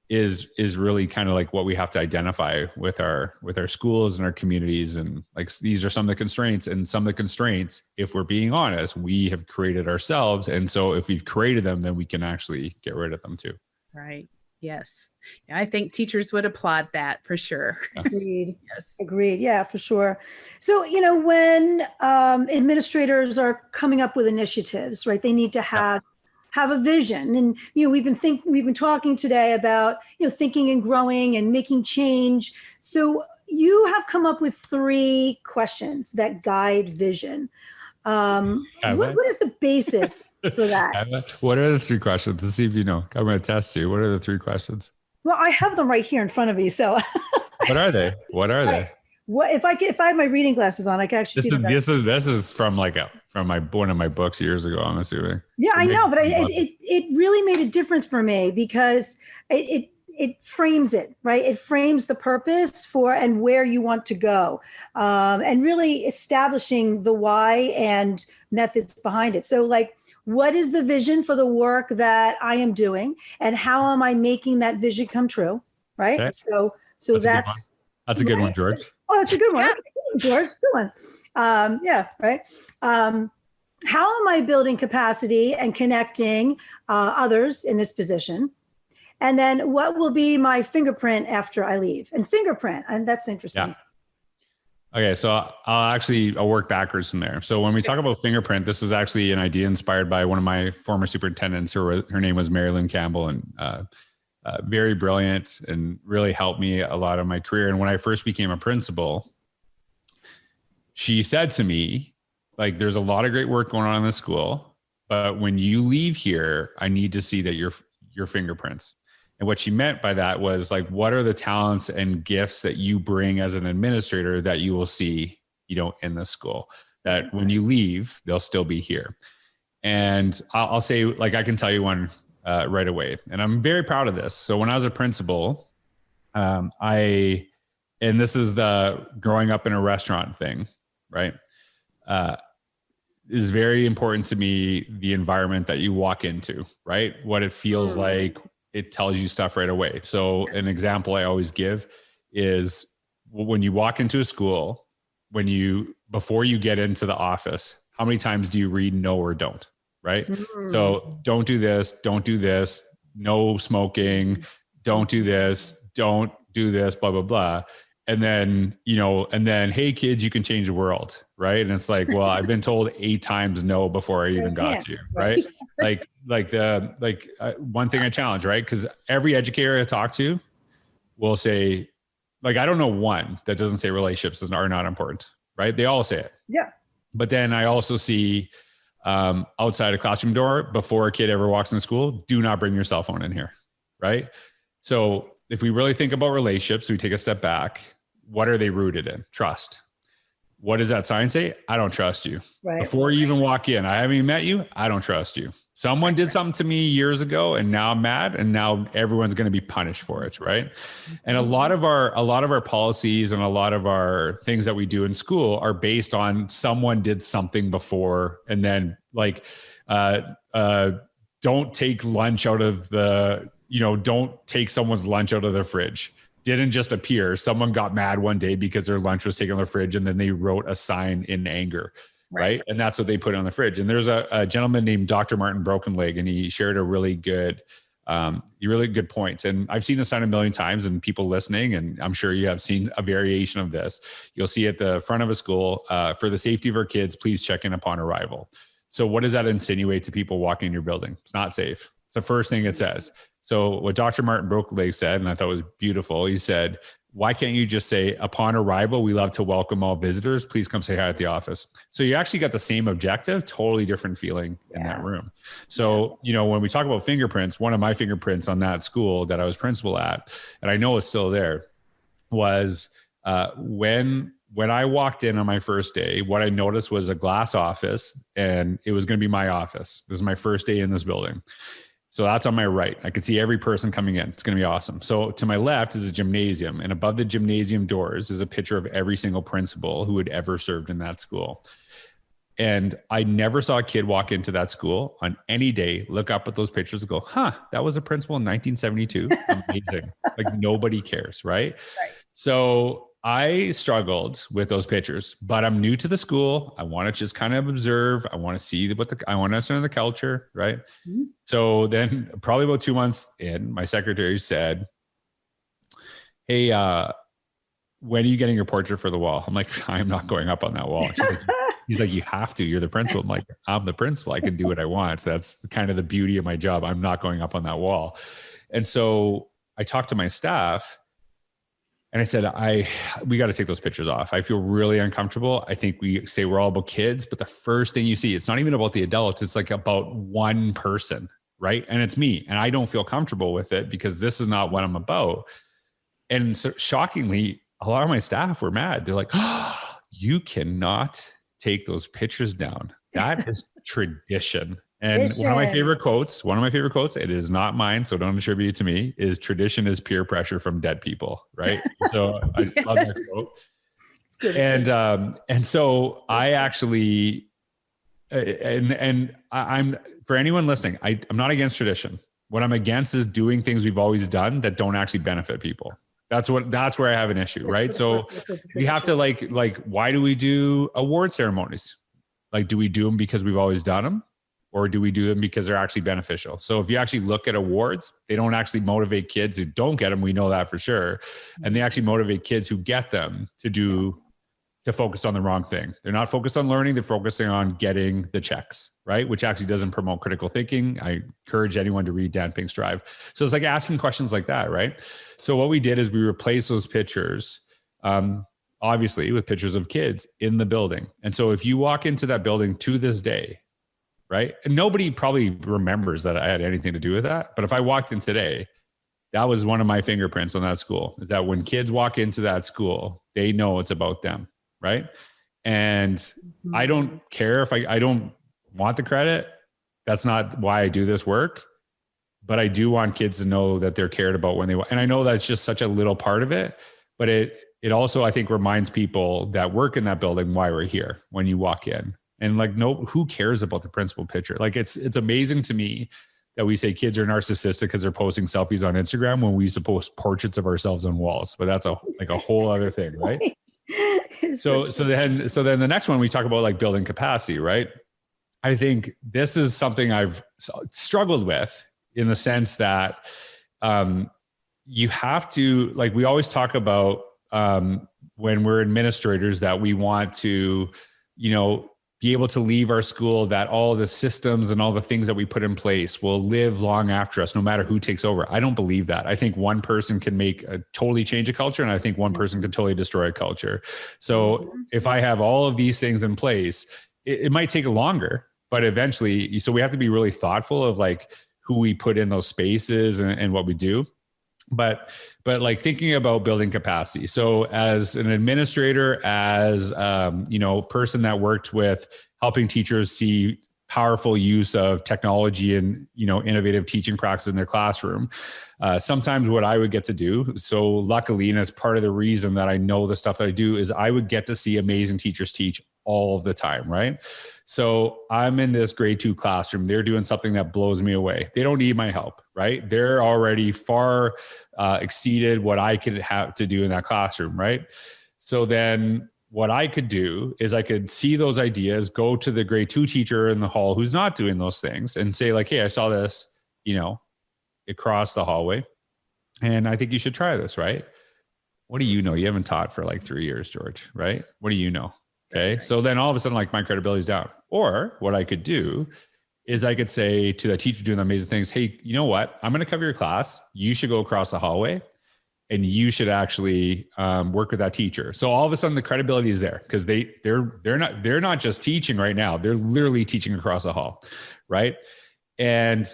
is really kind of like what we have to identify with our schools and our communities. And like, these are some of the constraints, and some of the constraints, if we're being honest, we have created ourselves. And so if we've created them, then we can actually get rid of them too. Right. Yes. Yeah, I think teachers would applaud that for sure. Agreed. Yes. Agreed. Yeah, for sure. So, when administrators are coming up with initiatives, right, they need to have a vision. And, we've been talking today about, thinking and growing and making change. So you have come up with 3 questions that guide vision. What is the basis for that? What are the 3 questions? To see if you know. I'm going to test you. What are the 3 questions? Well, I have them right here in front of me. So what are they? What are they? What if I had my reading glasses on, I can actually see them. This is from one of my books years ago, I'm assuming. Yeah, I know, but it really made a difference for me because it frames it, right? It frames the purpose for and where you want to go, and really establishing the why and methods behind it. So, like, what is the vision for the work that I am doing, and how am I making that vision come true, right? Okay. So that's a good one, George. Oh, that's a good one, George. Good one. Yeah, right. How am I building capacity and connecting others in this position? And then what will be my fingerprint after I leave? And fingerprint, and that's interesting. Yeah. Okay, so I'll work backwards from there. So when we talk about fingerprint, this is actually an idea inspired by one of my former superintendents. Her name was Marilyn Campbell, and very brilliant and really helped me a lot in my career. And when I first became a principal, she said to me, like, there's a lot of great work going on in the school, but when you leave here, I need to see that your fingerprints. And what she meant by that was, like, what are the talents and gifts that you bring as an administrator that you will see, in the school, that when you leave, they'll still be here. And I'll say, like, I can tell you one right away. And I'm very proud of this. So when I was a principal, and this is the growing up in a restaurant thing, right? Is very important to me, the environment that you walk into, right? What it feels like, it tells you stuff right away. So an example I always give is when you walk into a school, before you get into the office, how many times do you read no or don't, right? So don't do this, no smoking, don't do this, blah, blah, blah. And then, hey kids, you can change the world. Right. And it's like, well, I've been told 8 times no before I even got to you. Right. One thing I challenge, right? Cause every educator I talk to will say, like, I don't know one that doesn't say relationships are not important. Right. They all say it. Yeah. But then I also see, outside a classroom door, before a kid ever walks in school, do not bring your cell phone in here. Right. So if we really think about relationships, we take a step back. What are they rooted in? Trust. What does that sign say? I don't trust you. Right. Before you even walk in, I haven't even met you. I don't trust you. Someone did something to me years ago and now I'm mad, and now everyone's going to be punished for it. Right. And a lot of our policies and a lot of our things that we do in school are based on someone did something before. And then, like, don't take lunch out of don't take someone's lunch out of the fridge. Didn't just appear. Someone got mad one day because their lunch was taken on the fridge, and then they wrote a sign in anger. Right. And that's what they put on the fridge. And there's a gentleman named Dr. Martin Brokenleg, and he shared a really good point. And I've seen this sign a million times, and people listening, and I'm sure you have seen a variation of this. You'll see at the front of a school, for the safety of our kids, please check in upon arrival. So what does that insinuate to people walking in your building? It's not safe. It's the first thing it says. So what Dr. Martin Brokenleg said, and I thought was beautiful, he said, why can't you just say, upon arrival, we love to welcome all visitors. Please come say hi at the office. So you actually got the same objective, totally different feeling in that room. So, when we talk about fingerprints, one of my fingerprints on that school that I was principal at, and I know it's still there, was when I walked in on my first day, what I noticed was a glass office, and it was going to be my office. This is my first day in this building. So that's on my right. I could see every person coming in. It's going to be awesome. So to my left is a gymnasium, and above the gymnasium doors is a picture of every single principal who had ever served in that school. And I never saw a kid walk into that school on any day, look up at those pictures and go, that was a principal in 1972. Amazing. Like, nobody cares. Right. So I struggled with those pictures, but I'm new to the school. I want to just kind of observe. I want to see I want to understand the culture, right? Mm-hmm. So then probably about 2 months in, my secretary said, hey, when are you getting your portrait for the wall? I'm like, I'm not going up on that wall. He's like, you have to, you're the principal. I'm like, I'm the principal. I can do what I want. So that's kind of the beauty of my job. I'm not going up on that wall. And so I talked to my staff and I said, we got to take those pictures off. I feel really uncomfortable. I think we say we're all about kids, but the first thing you see, it's not even about the adults. It's like about one person, right? And it's me. And I don't feel comfortable with it because this is not what I'm about. And so shockingly, a lot of my staff were mad. They're like, oh, you cannot take those pictures down. That is tradition. And one of my favorite quotes, it is not mine, so don't attribute it to me, is tradition is peer pressure from dead people, right? So I love that quote. It's good. And so I actually, I'm, for anyone listening, I'm not against tradition. What I'm against is doing things we've always done that don't actually benefit people. That's where I have an issue, right? So we have to like, why do we do award ceremonies? Like, do we do them because we've always done them? Or do we do them because they're actually beneficial? So if you actually look at awards, they don't actually motivate kids who don't get them. We know that for sure. And they actually motivate kids who get them to focus on the wrong thing. They're not focused on learning. They're focusing on getting the checks, right? Which actually doesn't promote critical thinking. I encourage anyone to read Dan Pink's Drive. So it's like asking questions like that, right? So what we did is we replaced those pictures, obviously with pictures of kids in the building. And so if you walk into that building to this day, right? And nobody probably remembers that I had anything to do with that. But if I walked in today, that was one of my fingerprints on that school, is that when kids walk into that school, they know it's about them, right? And I don't care if I don't want the credit. That's not why I do this work. But I do want kids to know that they're cared about when they walk. And I know that's just such a little part of it, but it also, I think, reminds people that work in that building why we're here when you walk in. And like, who cares about the principal picture? Like, it's amazing to me that we say kids are narcissistic because they're posting selfies on Instagram when we used to post portraits of ourselves on walls. But that's a whole other thing, right? So then the next one, we talk about like building capacity, right? I think this is something I've struggled with in the sense that you have to, like, we always talk about when we're administrators that we want to, be able to leave our school, that all the systems and all the things that we put in place will live long after us, no matter who takes over. I don't believe that. I think one person can totally change a culture. And I think one person can totally destroy a culture. So if I have all of these things in place, it might take longer, but eventually, so we have to be really thoughtful of like who we put in those spaces and what we do. But like thinking about building capacity. So as an administrator, as person that worked with helping teachers see powerful use of technology and innovative teaching practice in their classroom, sometimes what I would get to do, so luckily, and it's part of the reason that I know the stuff that I do, is I would get to see amazing teachers teach all of the time, right? So I'm in this grade 2 classroom. They're doing something that blows me away. They don't need my help, right? They're already far exceeded what I could have to do in that classroom, right? So then what I could do is I could see those ideas, go to the grade 2 teacher in the hall who's not doing those things and say like, hey, I saw this, across the hallway, and I think you should try this, right? What do you know? You haven't taught for like 3 years, George, right? What do you know? Okay. So then all of a sudden, like, my credibility is down. Or what I could do is I could say to the teacher doing amazing things, hey, you know what? I'm going to cover your class. You should go across the hallway and you should actually work with that teacher. So all of a sudden the credibility is there because they're not just teaching right now. They're literally teaching across the hall. Right. And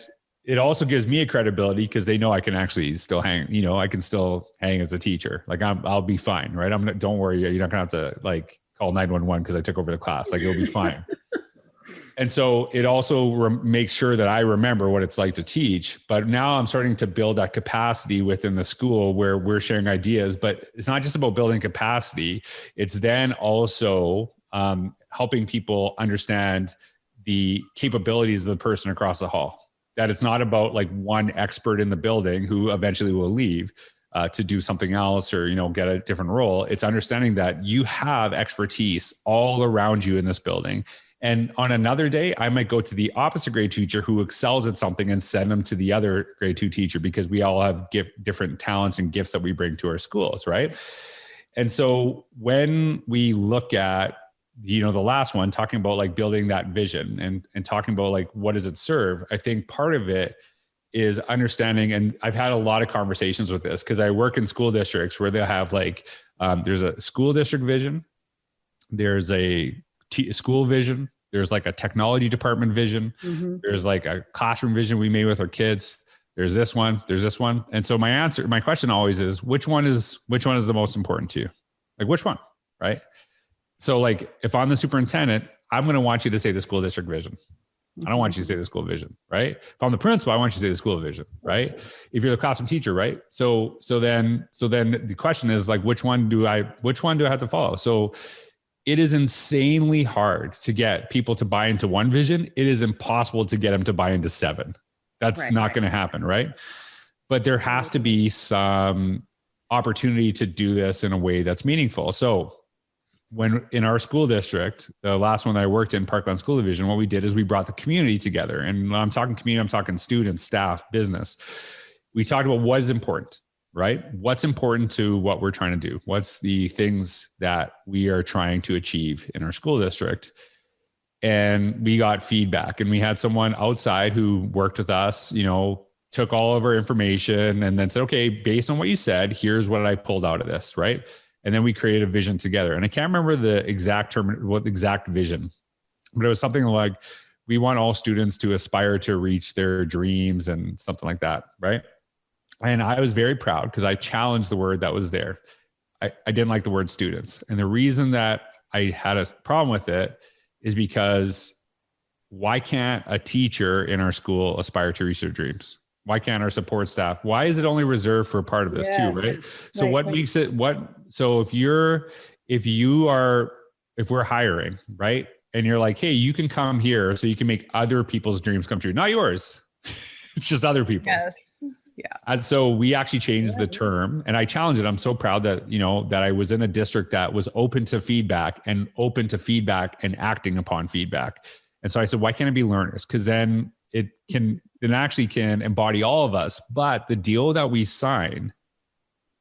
it also gives me a credibility because they know I can actually still hang, I can still hang as a teacher. Like I'll be fine. Right. Don't worry. You're not gonna have to like call 911 because I took over the class. Like it'll be fine. And so it also makes sure that I remember what it's like to teach. But now I'm starting to build that capacity within the school where we're sharing ideas. But it's not just about building capacity. It's then also helping people understand the capabilities of the person across the hall. That it's not about like one expert in the building who eventually will leave, to do something else or, get a different role. It's understanding that you have expertise all around you in this building. And on another day, I might go to the opposite grade teacher who excels at something and send them to the other grade 2 teacher, because we all have different talents and gifts that we bring to our schools, right? And so when we look at, the last one, talking about like building that vision and talking about like, what does it serve? I think part of it is understanding, and I've had a lot of conversations with this because I work in school districts where they'll have like, there's a school district vision, there's a school vision, there's like a technology department vision, there's like a classroom vision we made with our kids, there's this one. And so my question always is, which one is the most important to you? Like which one, right? So like if I'm the superintendent, I'm going to want you to say the school district vision. I don't want you to say the school vision, right? If I'm the principal, I want you to say the school vision, right? If you're the classroom teacher, right? So then the question is like, which one do I have to follow? So it is insanely hard to get people to buy into one vision. It is impossible to get them to buy into 7. That's not going to happen, right? But there has to be some opportunity to do this in a way that's meaningful. So when in our school district, the last one that I worked in, Parkland School Division, what we did is we brought the community together. And when I'm talking community, I'm talking students, staff, business. We talked about what is important, right? What's important to what we're trying to do? What's the things that we are trying to achieve in our school district? And we got feedback, and we had someone outside who worked with us, took all of our information and then said, okay, based on what you said, here's what I pulled out of this, right? And then we created a vision together. And I can't remember the exact term, what exact vision, but it was something like, we want all students to aspire to reach their dreams and something like that, right? And I was very proud because I challenged the word that was there. I didn't like the word students. And the reason that I had a problem with it is because why can't a teacher in our school aspire to reach their dreams? Why can't our support staff? Why is it only reserved for a part of this too, right? So makes it so if we're hiring, right? And you're like, hey, you can come here so you can make other people's dreams come true, not yours. It's just other people's. Yes. Yeah. And so we actually changed the term, and I challenged it. I'm so proud that, that I was in a district that was open to feedback and acting upon feedback. And so I said, why can't it be learners? Because then it actually can embody all of us. But the deal that we sign,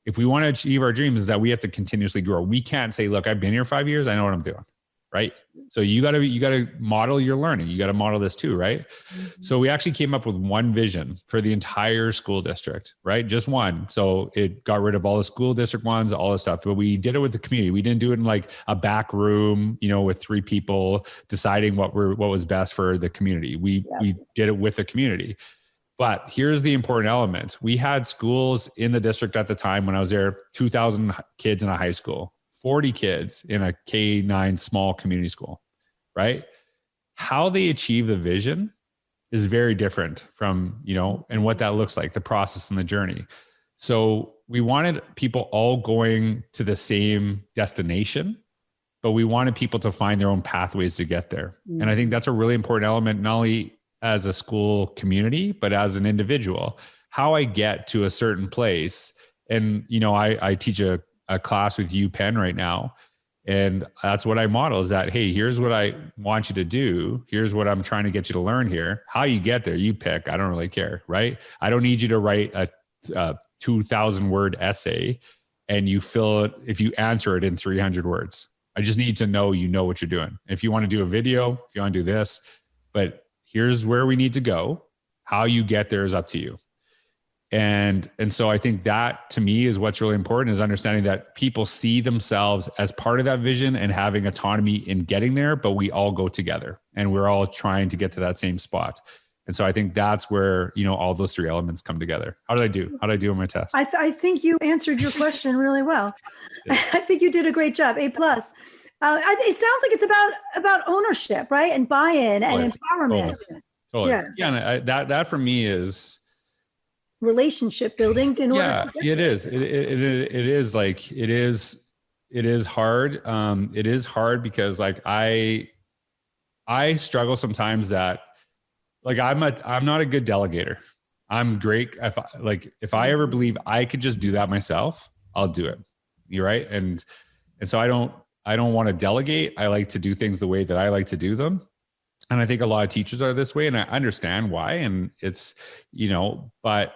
if we want to achieve our dreams, is that we have to continuously grow. We can't say, look, I've been here 5 years, I know what I'm doing. Right. So you got to model your learning. You got to model this too. Right. Mm-hmm. So we actually came up with one vision for the entire school district, right? Just one. So it got rid of all the school district ones, all this stuff, but we did it with the community. We didn't do it in like a back room, with 3 people deciding what was best for the community. We did it with the community. But here's the important element. We had schools in the district at the time when I was there, 2,000 kids in a high school. 40 kids in a K-9 small community school, right? How they achieve the vision is very different from, and what that looks like, the process and the journey. So we wanted people all going to the same destination, but we wanted people to find their own pathways to get there. Mm-hmm. And I think that's a really important element, not only as a school community, but as an individual, how I get to a certain place. And, I teach a class with UPenn right now. And that's what I model is that, hey, here's what I want you to do. Here's what I'm trying to get you to learn here. How you get there, you pick. I don't really care, right? I don't need you to write a 2,000 word essay and you fill it if you answer it in 300 words. I just need to know what you're doing. If you want to do a video, if you want to do this, but here's where we need to go. How you get there is up to you. And so I think that to me is what's really important, is understanding that people see themselves as part of that vision and having autonomy in getting there, but we all go together and we're all trying to get to that same spot. And so I think that's where, all those 3 elements come together. How did I do? How did I do on my test? I think you answered your question really well. Yeah. I think you did a great job. A+. It sounds like it's about ownership, right? And buy-in and empowerment. Totally. Yeah. And that for me is relationship building in order. Yeah, it is. It is like, it is hard. It is hard because like I struggle sometimes that like I'm not a good delegator. I'm great. If I ever believe I could just do that myself, I'll do it. You're right. And so I don't want to delegate. I like to do things the way that I like to do them. And I think a lot of teachers are this way, and I understand why. And it's, but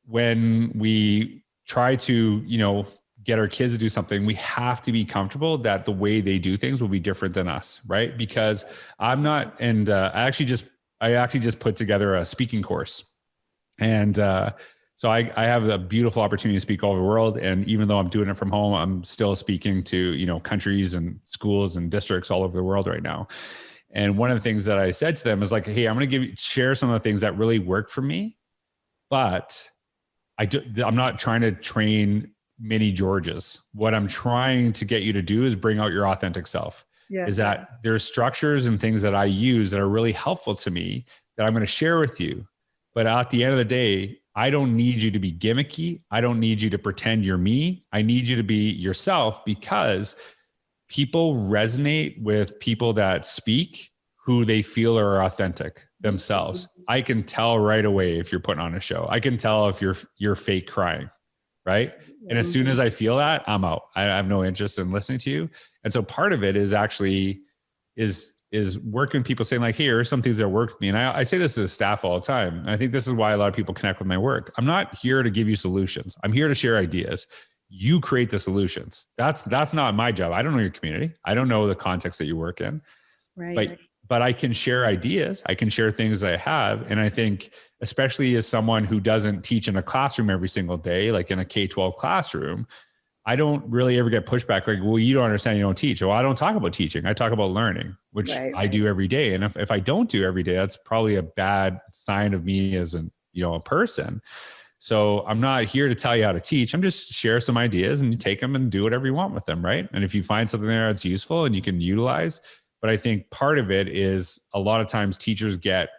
when we try to, get our kids to do something, we have to be comfortable that the way they do things will be different than us, right? Because I'm not, and I actually just put together a speaking course. And so I have a beautiful opportunity to speak all over the world. And even though I'm doing it from home, I'm still speaking to, countries and schools and districts all over the world right now. And one of the things that I said to them is like, hey, I'm going to share some of the things that really worked for me, but I'm not trying to train mini Georges. What I'm trying to get you to do is bring out your authentic self. Yeah. Is that there's structures and things that I use that are really helpful to me that I'm going to share with you. But at the end of the day, I don't need you to be gimmicky. I don't need you to pretend you're me. I need you to be yourself, because people resonate with people that speak who they feel are authentic themselves. I can tell right away if you're putting on a show. I can tell if you're fake crying, right? And as soon as I feel that, I'm out. I have no interest in listening to you. And so part of it is actually is working with people saying like, hey, here's some things that work with me. And I say this to the staff all the time. And I think this is why a lot of people connect with my work. I'm not here to give you solutions. I'm here to share ideas. You create the solutions. That's not my job. I don't know your community. I don't know the context that you work in. Right. But I can share ideas. I can share things that I have. And I think, especially as someone who doesn't teach in a classroom every single day, like in a K-12 classroom, I don't really ever get pushback like, well, you don't understand, you don't teach. Well, I don't talk about teaching. I talk about learning, which I do every day. And if I don't do every day, that's probably a bad sign of me as a person. So I'm not here to tell you how to teach. I'm just share some ideas and you take them and do whatever you want with them, right? And if you find something there that's useful and you can utilize. But I think part of it is a lot of times teachers get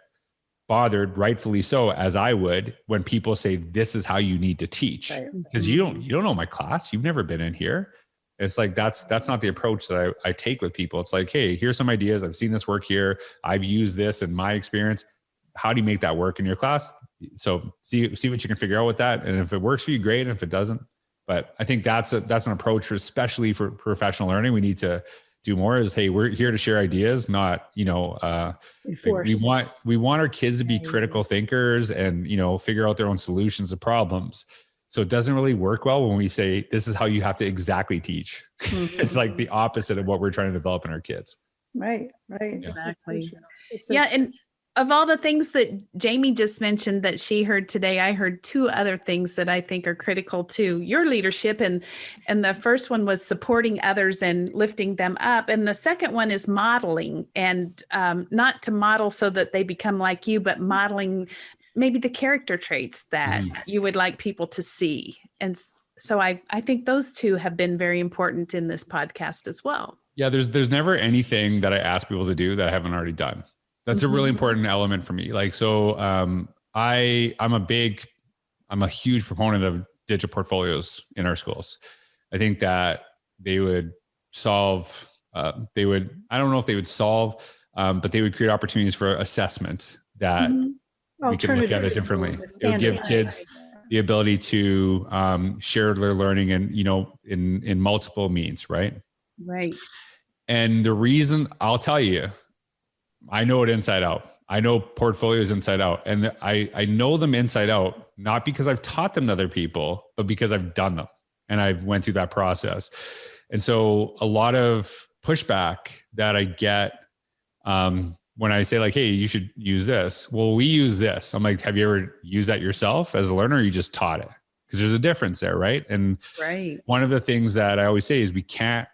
bothered, rightfully so, as I would, when people say, this is how you need to teach. Because you don't know my class. You've never been in here. It's like, that's not the approach that I take with people. It's like, hey, here's some ideas. I've seen this work here. I've used this in my experience. How do you make that work in your class? So see what you can figure out with that. And if it works for you, great. And if it doesn't, but I think that's an approach especially for professional learning. We need to do more is, hey, we're here to share ideas, not, we want our kids to be critical thinkers and, figure out their own solutions to problems. So it doesn't really work well when we say, this is how you have to exactly teach. Mm-hmm. It's like the opposite of what we're trying to develop in our kids. Right. Yeah. Exactly. Yeah. And of all the things that Jamie just mentioned that she heard today, I heard two other things that I think are critical to your leadership. And the first one was supporting others and lifting them up. And the second one is modeling, and not to model so that they become like you, but modeling maybe the character traits that you would like people to see. And so I think those two have been very important in this podcast as well. Yeah, there's never anything that I ask people to do that I haven't already done. That's a really important element for me. Like, so I'm a huge proponent of digital portfolios in our schools. I think that they would solve, I don't know if they would solve, but they would create opportunities for assessment that we can look at it differently. It would give kids the ability to share their learning and, in multiple means, right? Right. And the reason, I'll tell you, I know it inside out. I know portfolios inside out. And I know them inside out, not because I've taught them to other people, but because I've done them and I've went through that process. And so a lot of pushback that I get when I say like, hey, you should use this. Well, we use this. I'm like, have you ever used that yourself as a learner? Or you just taught it? Because there's a difference there, right? And one of the things that I always say is we can't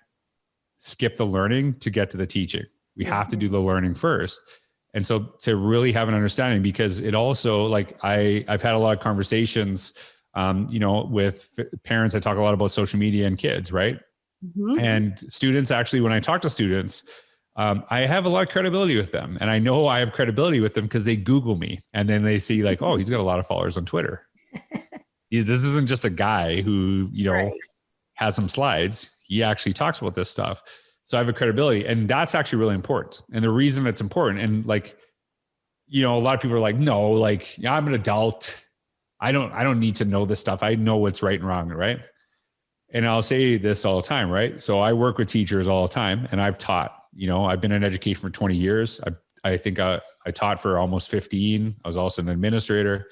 skip the learning to get to the teaching. We have to do the learning first. And so to really have an understanding, because it also, like I've had a lot of conversations, with parents. I talk a lot about social media and kids, right? Mm-hmm. And students, actually, when I talk to students, I have a lot of credibility with them. And I know I have credibility with them because they Google me and then they see like, oh, he's got a lot of followers on Twitter. This isn't just a guy who, has some slides. He actually talks about this stuff. So I have a credibility, and that's actually really important. And the reason it's important, and like, a lot of people are like, no, like, yeah, I'm an adult. I don't need to know this stuff. I know what's right and wrong. Right. And I'll say this all the time. Right. So I work with teachers all the time, and I've taught, I've been in education for 20 years. I think I taught for almost 15. I was also an administrator.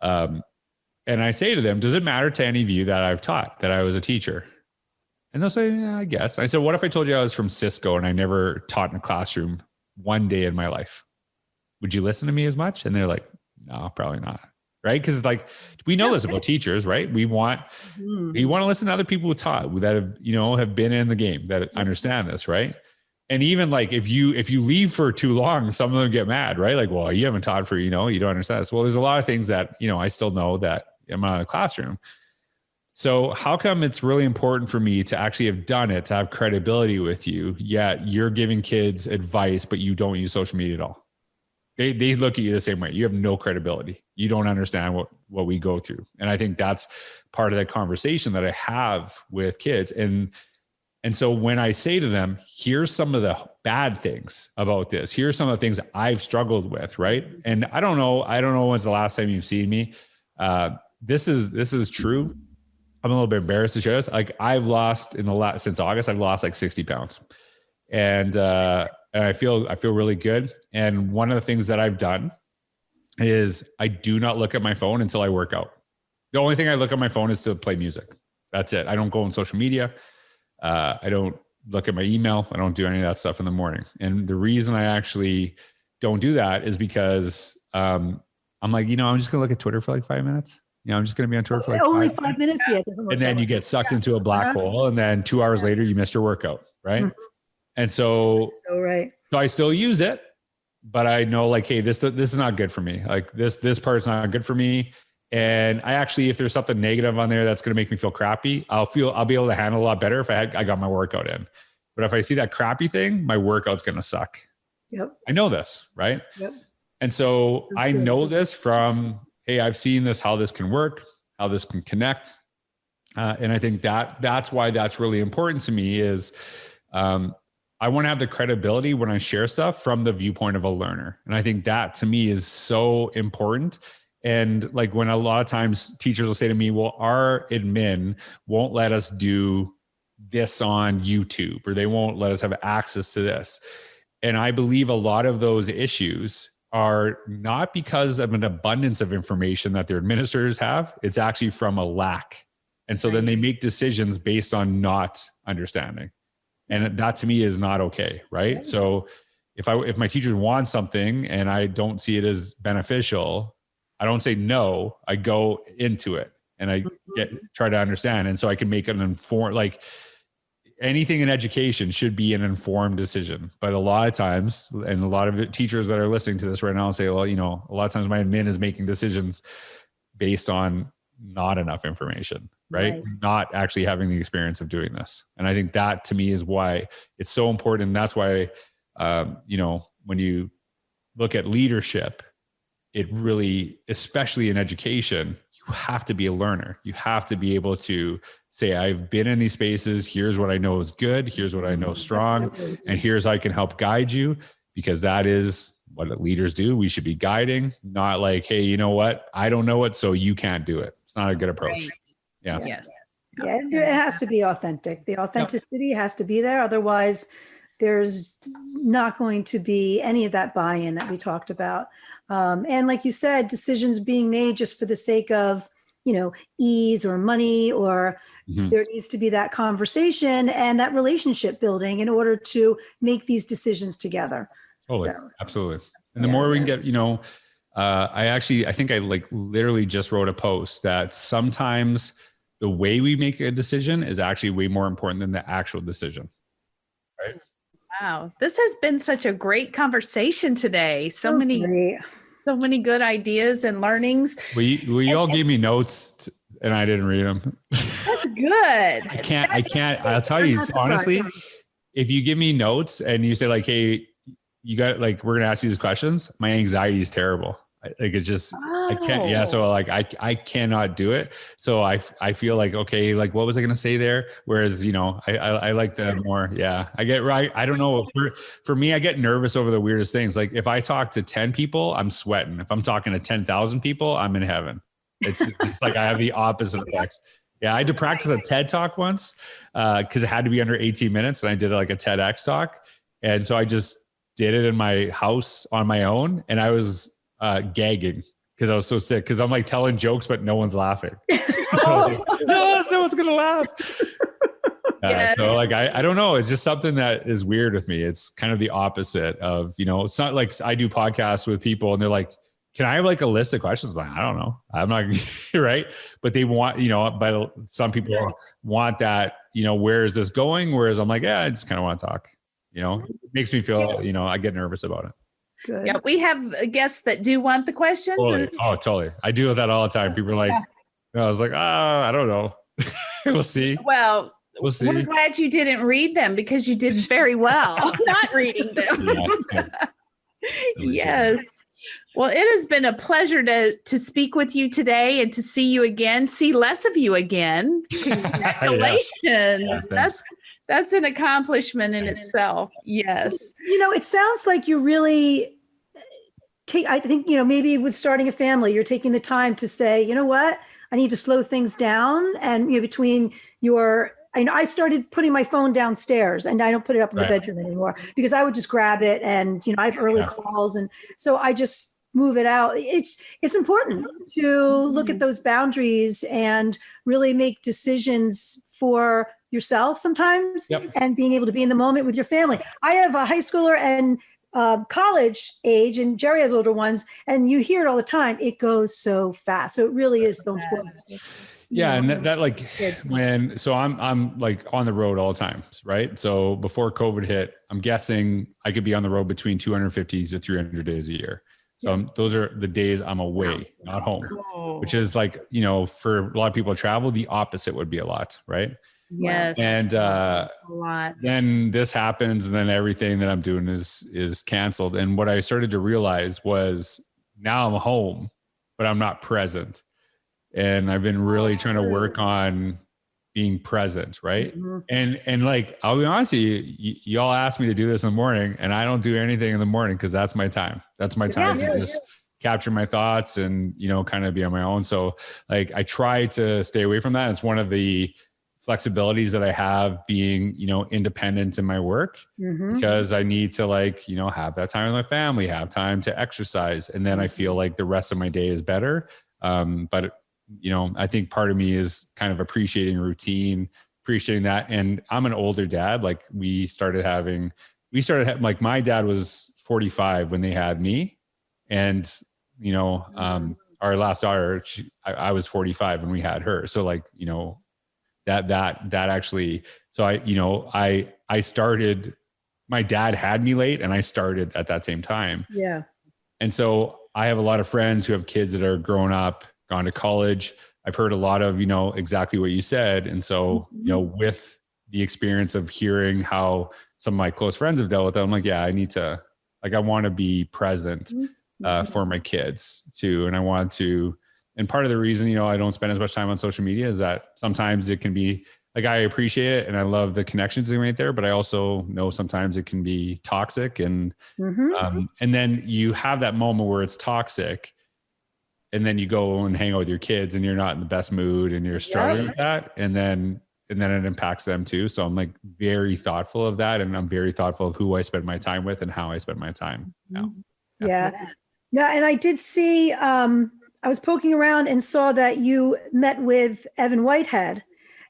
And I say to them, does it matter to any of you that I've taught, that I was a teacher? And they'll say, yeah, I guess. I said, what if I told you I was from Cisco and I never taught in a classroom one day in my life? Would you listen to me as much? And they're like, no, probably not. Right. Cause like, we know this about teachers, right? We want to listen to other people who taught, that have been in the game, that understand this. Right. And even like, if you leave for too long, some of them get mad, right? Like, well, you haven't taught for, you don't understand this. Well, there's a lot of things that, I still know that I'm not in a classroom. So how come it's really important for me to actually have done it, to have credibility with you, yet you're giving kids advice, but you don't use social media at all? They look at you the same way. You have no credibility. You don't understand what we go through. And I think that's part of that conversation that I have with kids. And so when I say to them, here's some of the bad things about this, here's some of the things I've struggled with, right? And I don't know when's the last time you've seen me. This is true. I'm a little bit embarrassed to share this. Like, I've lost since August, I've lost like 60 pounds. And I feel really good. And one of the things that I've done is I do not look at my phone until I work out. The only thing I look at my phone is to play music. That's it. I don't go on social media. I don't look at my email. I don't do any of that stuff in the morning. And the reason I actually don't do that is because I'm like, I'm just going to look at Twitter for like 5 minutes. I'm just going to be on Twitter for like only 5 minutes. Yeah. And then you get sucked into a black hole. And then 2 hours later, you missed your workout. Right. Mm-hmm. And so I still use it, but I know like, hey, this is not good for me. Like this part's not good for me. And I actually, if there's something negative on there that's going to make me feel crappy, I'll be able to handle a lot better if I got my workout in. But if I see that crappy thing, my workout's going to suck. Yep. I know this, right? Yep. And so I know this from, hey, I've seen this, how this can work, how this can connect. And I think that's why that's really important to me is, I want to have the credibility when I share stuff from the viewpoint of a learner. And I think that to me is so important. And like when a lot of times teachers will say to me, well, our admin won't let us do this on YouTube, or they won't let us have access to this. And I believe a lot of those issues are not because of an abundance of information that their administrators have. It's actually from a lack. And so then they make decisions based on not understanding. And that to me is not okay. Right. So if my teachers want something and I don't see it as beneficial, I don't say no, I go into it and I try to understand. And so I can make an informed, like anything in education should be an informed decision. But a lot of times, and a lot of teachers that are listening to this right now say, well, a lot of times my admin is making decisions based on not enough information, right? Not actually having the experience of doing this. And I think that to me is why it's so important. And that's why, when you look at leadership, it really, especially in education, you have to be a learner. You have to be able to say, I've been in these spaces. Here's what I know is good. Here's what I know is strong. And here's how I can help guide you, because that is what leaders do. We should be guiding, not like, hey, you know what? I don't know it, so you can't do it. It's not a good approach. Right. Yeah. Yes. Yeah. It has to be authentic. The authenticity has to be there. Otherwise, there's not going to be any of that buy-in that we talked about. And like you said, decisions being made just for the sake of, ease or money, or there needs to be that conversation and that relationship building in order to make these decisions together. Totally. So, absolutely. And the more we can get, I think I literally just wrote a post that sometimes the way we make a decision is actually way more important than the actual decision. Right. Wow. This has been such a great conversation today. So many good ideas and learnings. We all gave me notes and I didn't read them. That's good. I can't, I'll tell you honestly, if you give me notes and you say like, hey, you got we're going to ask you these questions, my anxiety is terrible. Like it's just, I can't, yeah. So like, I cannot do it. So I feel like, okay, like what was I going to say there? Whereas, you know, I like the more, yeah, I get right. I don't know. For me, I get nervous over the weirdest things. Like if I talk to 10 people, I'm sweating. If I'm talking to 10,000 people, I'm in heaven. It's like I have the opposite effects. Yeah. I had to practice a TED talk once because it had to be under 18 minutes. And I did like a TEDx talk. And so I just did it in my house on my own. And I was gagging because I was so sick because I'm like telling jokes, but no one's laughing. So like, no one's going to laugh. So like, I don't know. It's just something that is weird with me. It's kind of the opposite of, you know, it's not like I do podcasts with people and they're like, can I have like a list of questions? I'm like, I don't know. I'm not right. But they want, you know, but some people want that, you know, where is this going? Whereas I'm like, yeah, I just kind of want to talk, you know, it makes me feel, you know, I get nervous about it. Good. Yeah, we have guests that do want the questions. Totally. Totally. I deal with that all the time. People are like, I was like, I don't know. We'll see. Well, we'll see. We're glad you didn't read them because you did very well not reading them. Yes. Well, it has been a pleasure to speak with you today and to see you again, see less of you again. Congratulations. That's an accomplishment in itself. Yes. You know, it sounds like you really I think, you know, maybe with starting a family, you're taking the time to say, you know what, I need to slow things down. And, you know, between I started putting my phone downstairs and I don't put it up in the bedroom anymore because I would just grab it and, you know, I have early calls. And so I just move it out. It's important to look at those boundaries and really make decisions for yourself sometimes and being able to be in the moment with your family. I have a high schooler and college age, and Jerry has older ones, and you hear it all the time. It goes so fast. So it really is so important. Yeah. And that like so I'm like on the road all the time. Right. So before COVID hit, I'm guessing I could be on the road between 250 to 300 days a year. So those are the days I'm away, not home, which is like, you know, for a lot of people travel, the opposite would be a lot. Right. Yes. And a lot. Then this happens and then everything that I'm doing is canceled. And what I started to realize was now I'm home, but I'm not present. And I've been really trying to work on being present. Right. And like, I'll be honest with you, y'all asked me to do this in the morning and I don't do anything in the morning because that's my time. That's my time to just capture my thoughts and, you know, kind of be on my own. So like, I try to stay away from that. It's one of the flexibilities that I have being, you know, independent in my work because I need to like, you know, have that time with my family, have time to exercise. And then I feel like the rest of my day is better. But, you know, I think part of me is kind of appreciating routine, appreciating that. And I'm an older dad. Like like my dad was 45 when they had me. And, you know, our last daughter, I was 45 when we had her. So like, you know, that actually, so I started, my dad had me late and I started at that same time. Yeah. And so I have a lot of friends who have kids that are grown up, gone to college. I've heard a lot of, you know, exactly what you said. And so, you know, with the experience of hearing how some of my close friends have dealt with it, I'm like, yeah, I need to, like, I want to be present for my kids too. And I want to, and part of the reason, you know, I don't spend as much time on social media is that sometimes it can be like, I appreciate it and I love the connections right there, but I also know sometimes it can be toxic and then you have that moment where it's toxic and then you go and hang out with your kids and you're not in the best mood and you're struggling with that. And then it impacts them too. So I'm like very thoughtful of that. And I'm very thoughtful of who I spend my time with and how I spend my time now. Yeah. And I did see, I was poking around and saw that you met with Evan Whitehead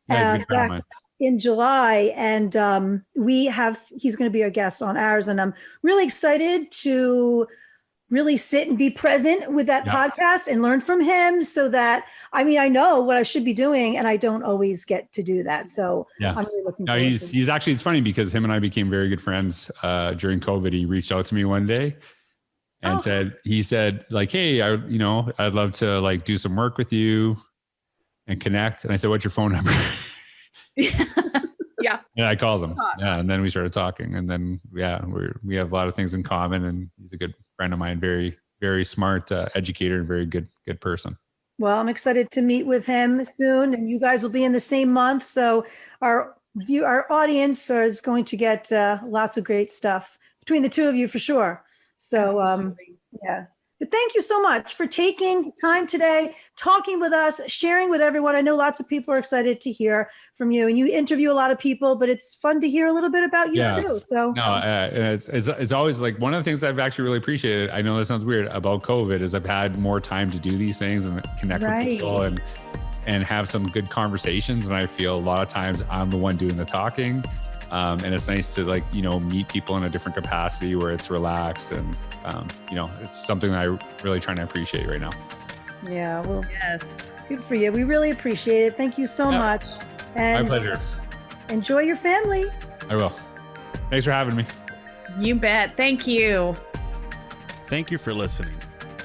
back in July. And he's going to be our guest on ours. And I'm really excited to really sit and be present with that podcast and learn from him so that, I mean, I know what I should be doing and I don't always get to do that. So I'm really looking forward to it. He's actually, it's funny because him and I became very good friends during COVID. He reached out to me one day and he said like, hey, I'd love to like do some work with you and connect. And I said, what's your phone number? Yeah. And I called him. Yeah. And then we started talking and then, we have a lot of things in common and he's a good friend of mine, very, very smart educator and very good person. Well, I'm excited to meet with him soon, and you guys will be in the same month. So our audience is going to get lots of great stuff between the two of you for sure. So yeah. But thank you so much for taking time today, talking with us, sharing with everyone. I know lots of people are excited to hear from you, and you interview a lot of people, but it's fun to hear a little bit about you too. So no, it's always like one of the things I've actually really appreciated. I know that sounds weird about COVID is I've had more time to do these things and connect with people and have some good conversations. And I feel a lot of times I'm the one doing the talking. And it's nice to meet people in a different capacity where it's relaxed and, it's something that I'm really trying to appreciate right now. Yeah. Well, yes. Good for you. We really appreciate it. Thank you so much. And my pleasure. Enjoy your family. I will. Thanks for having me. You bet. Thank you. Thank you for listening.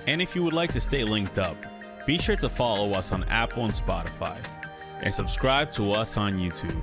And if you would like to stay linked up, be sure to follow us on Apple and Spotify and subscribe to us on YouTube.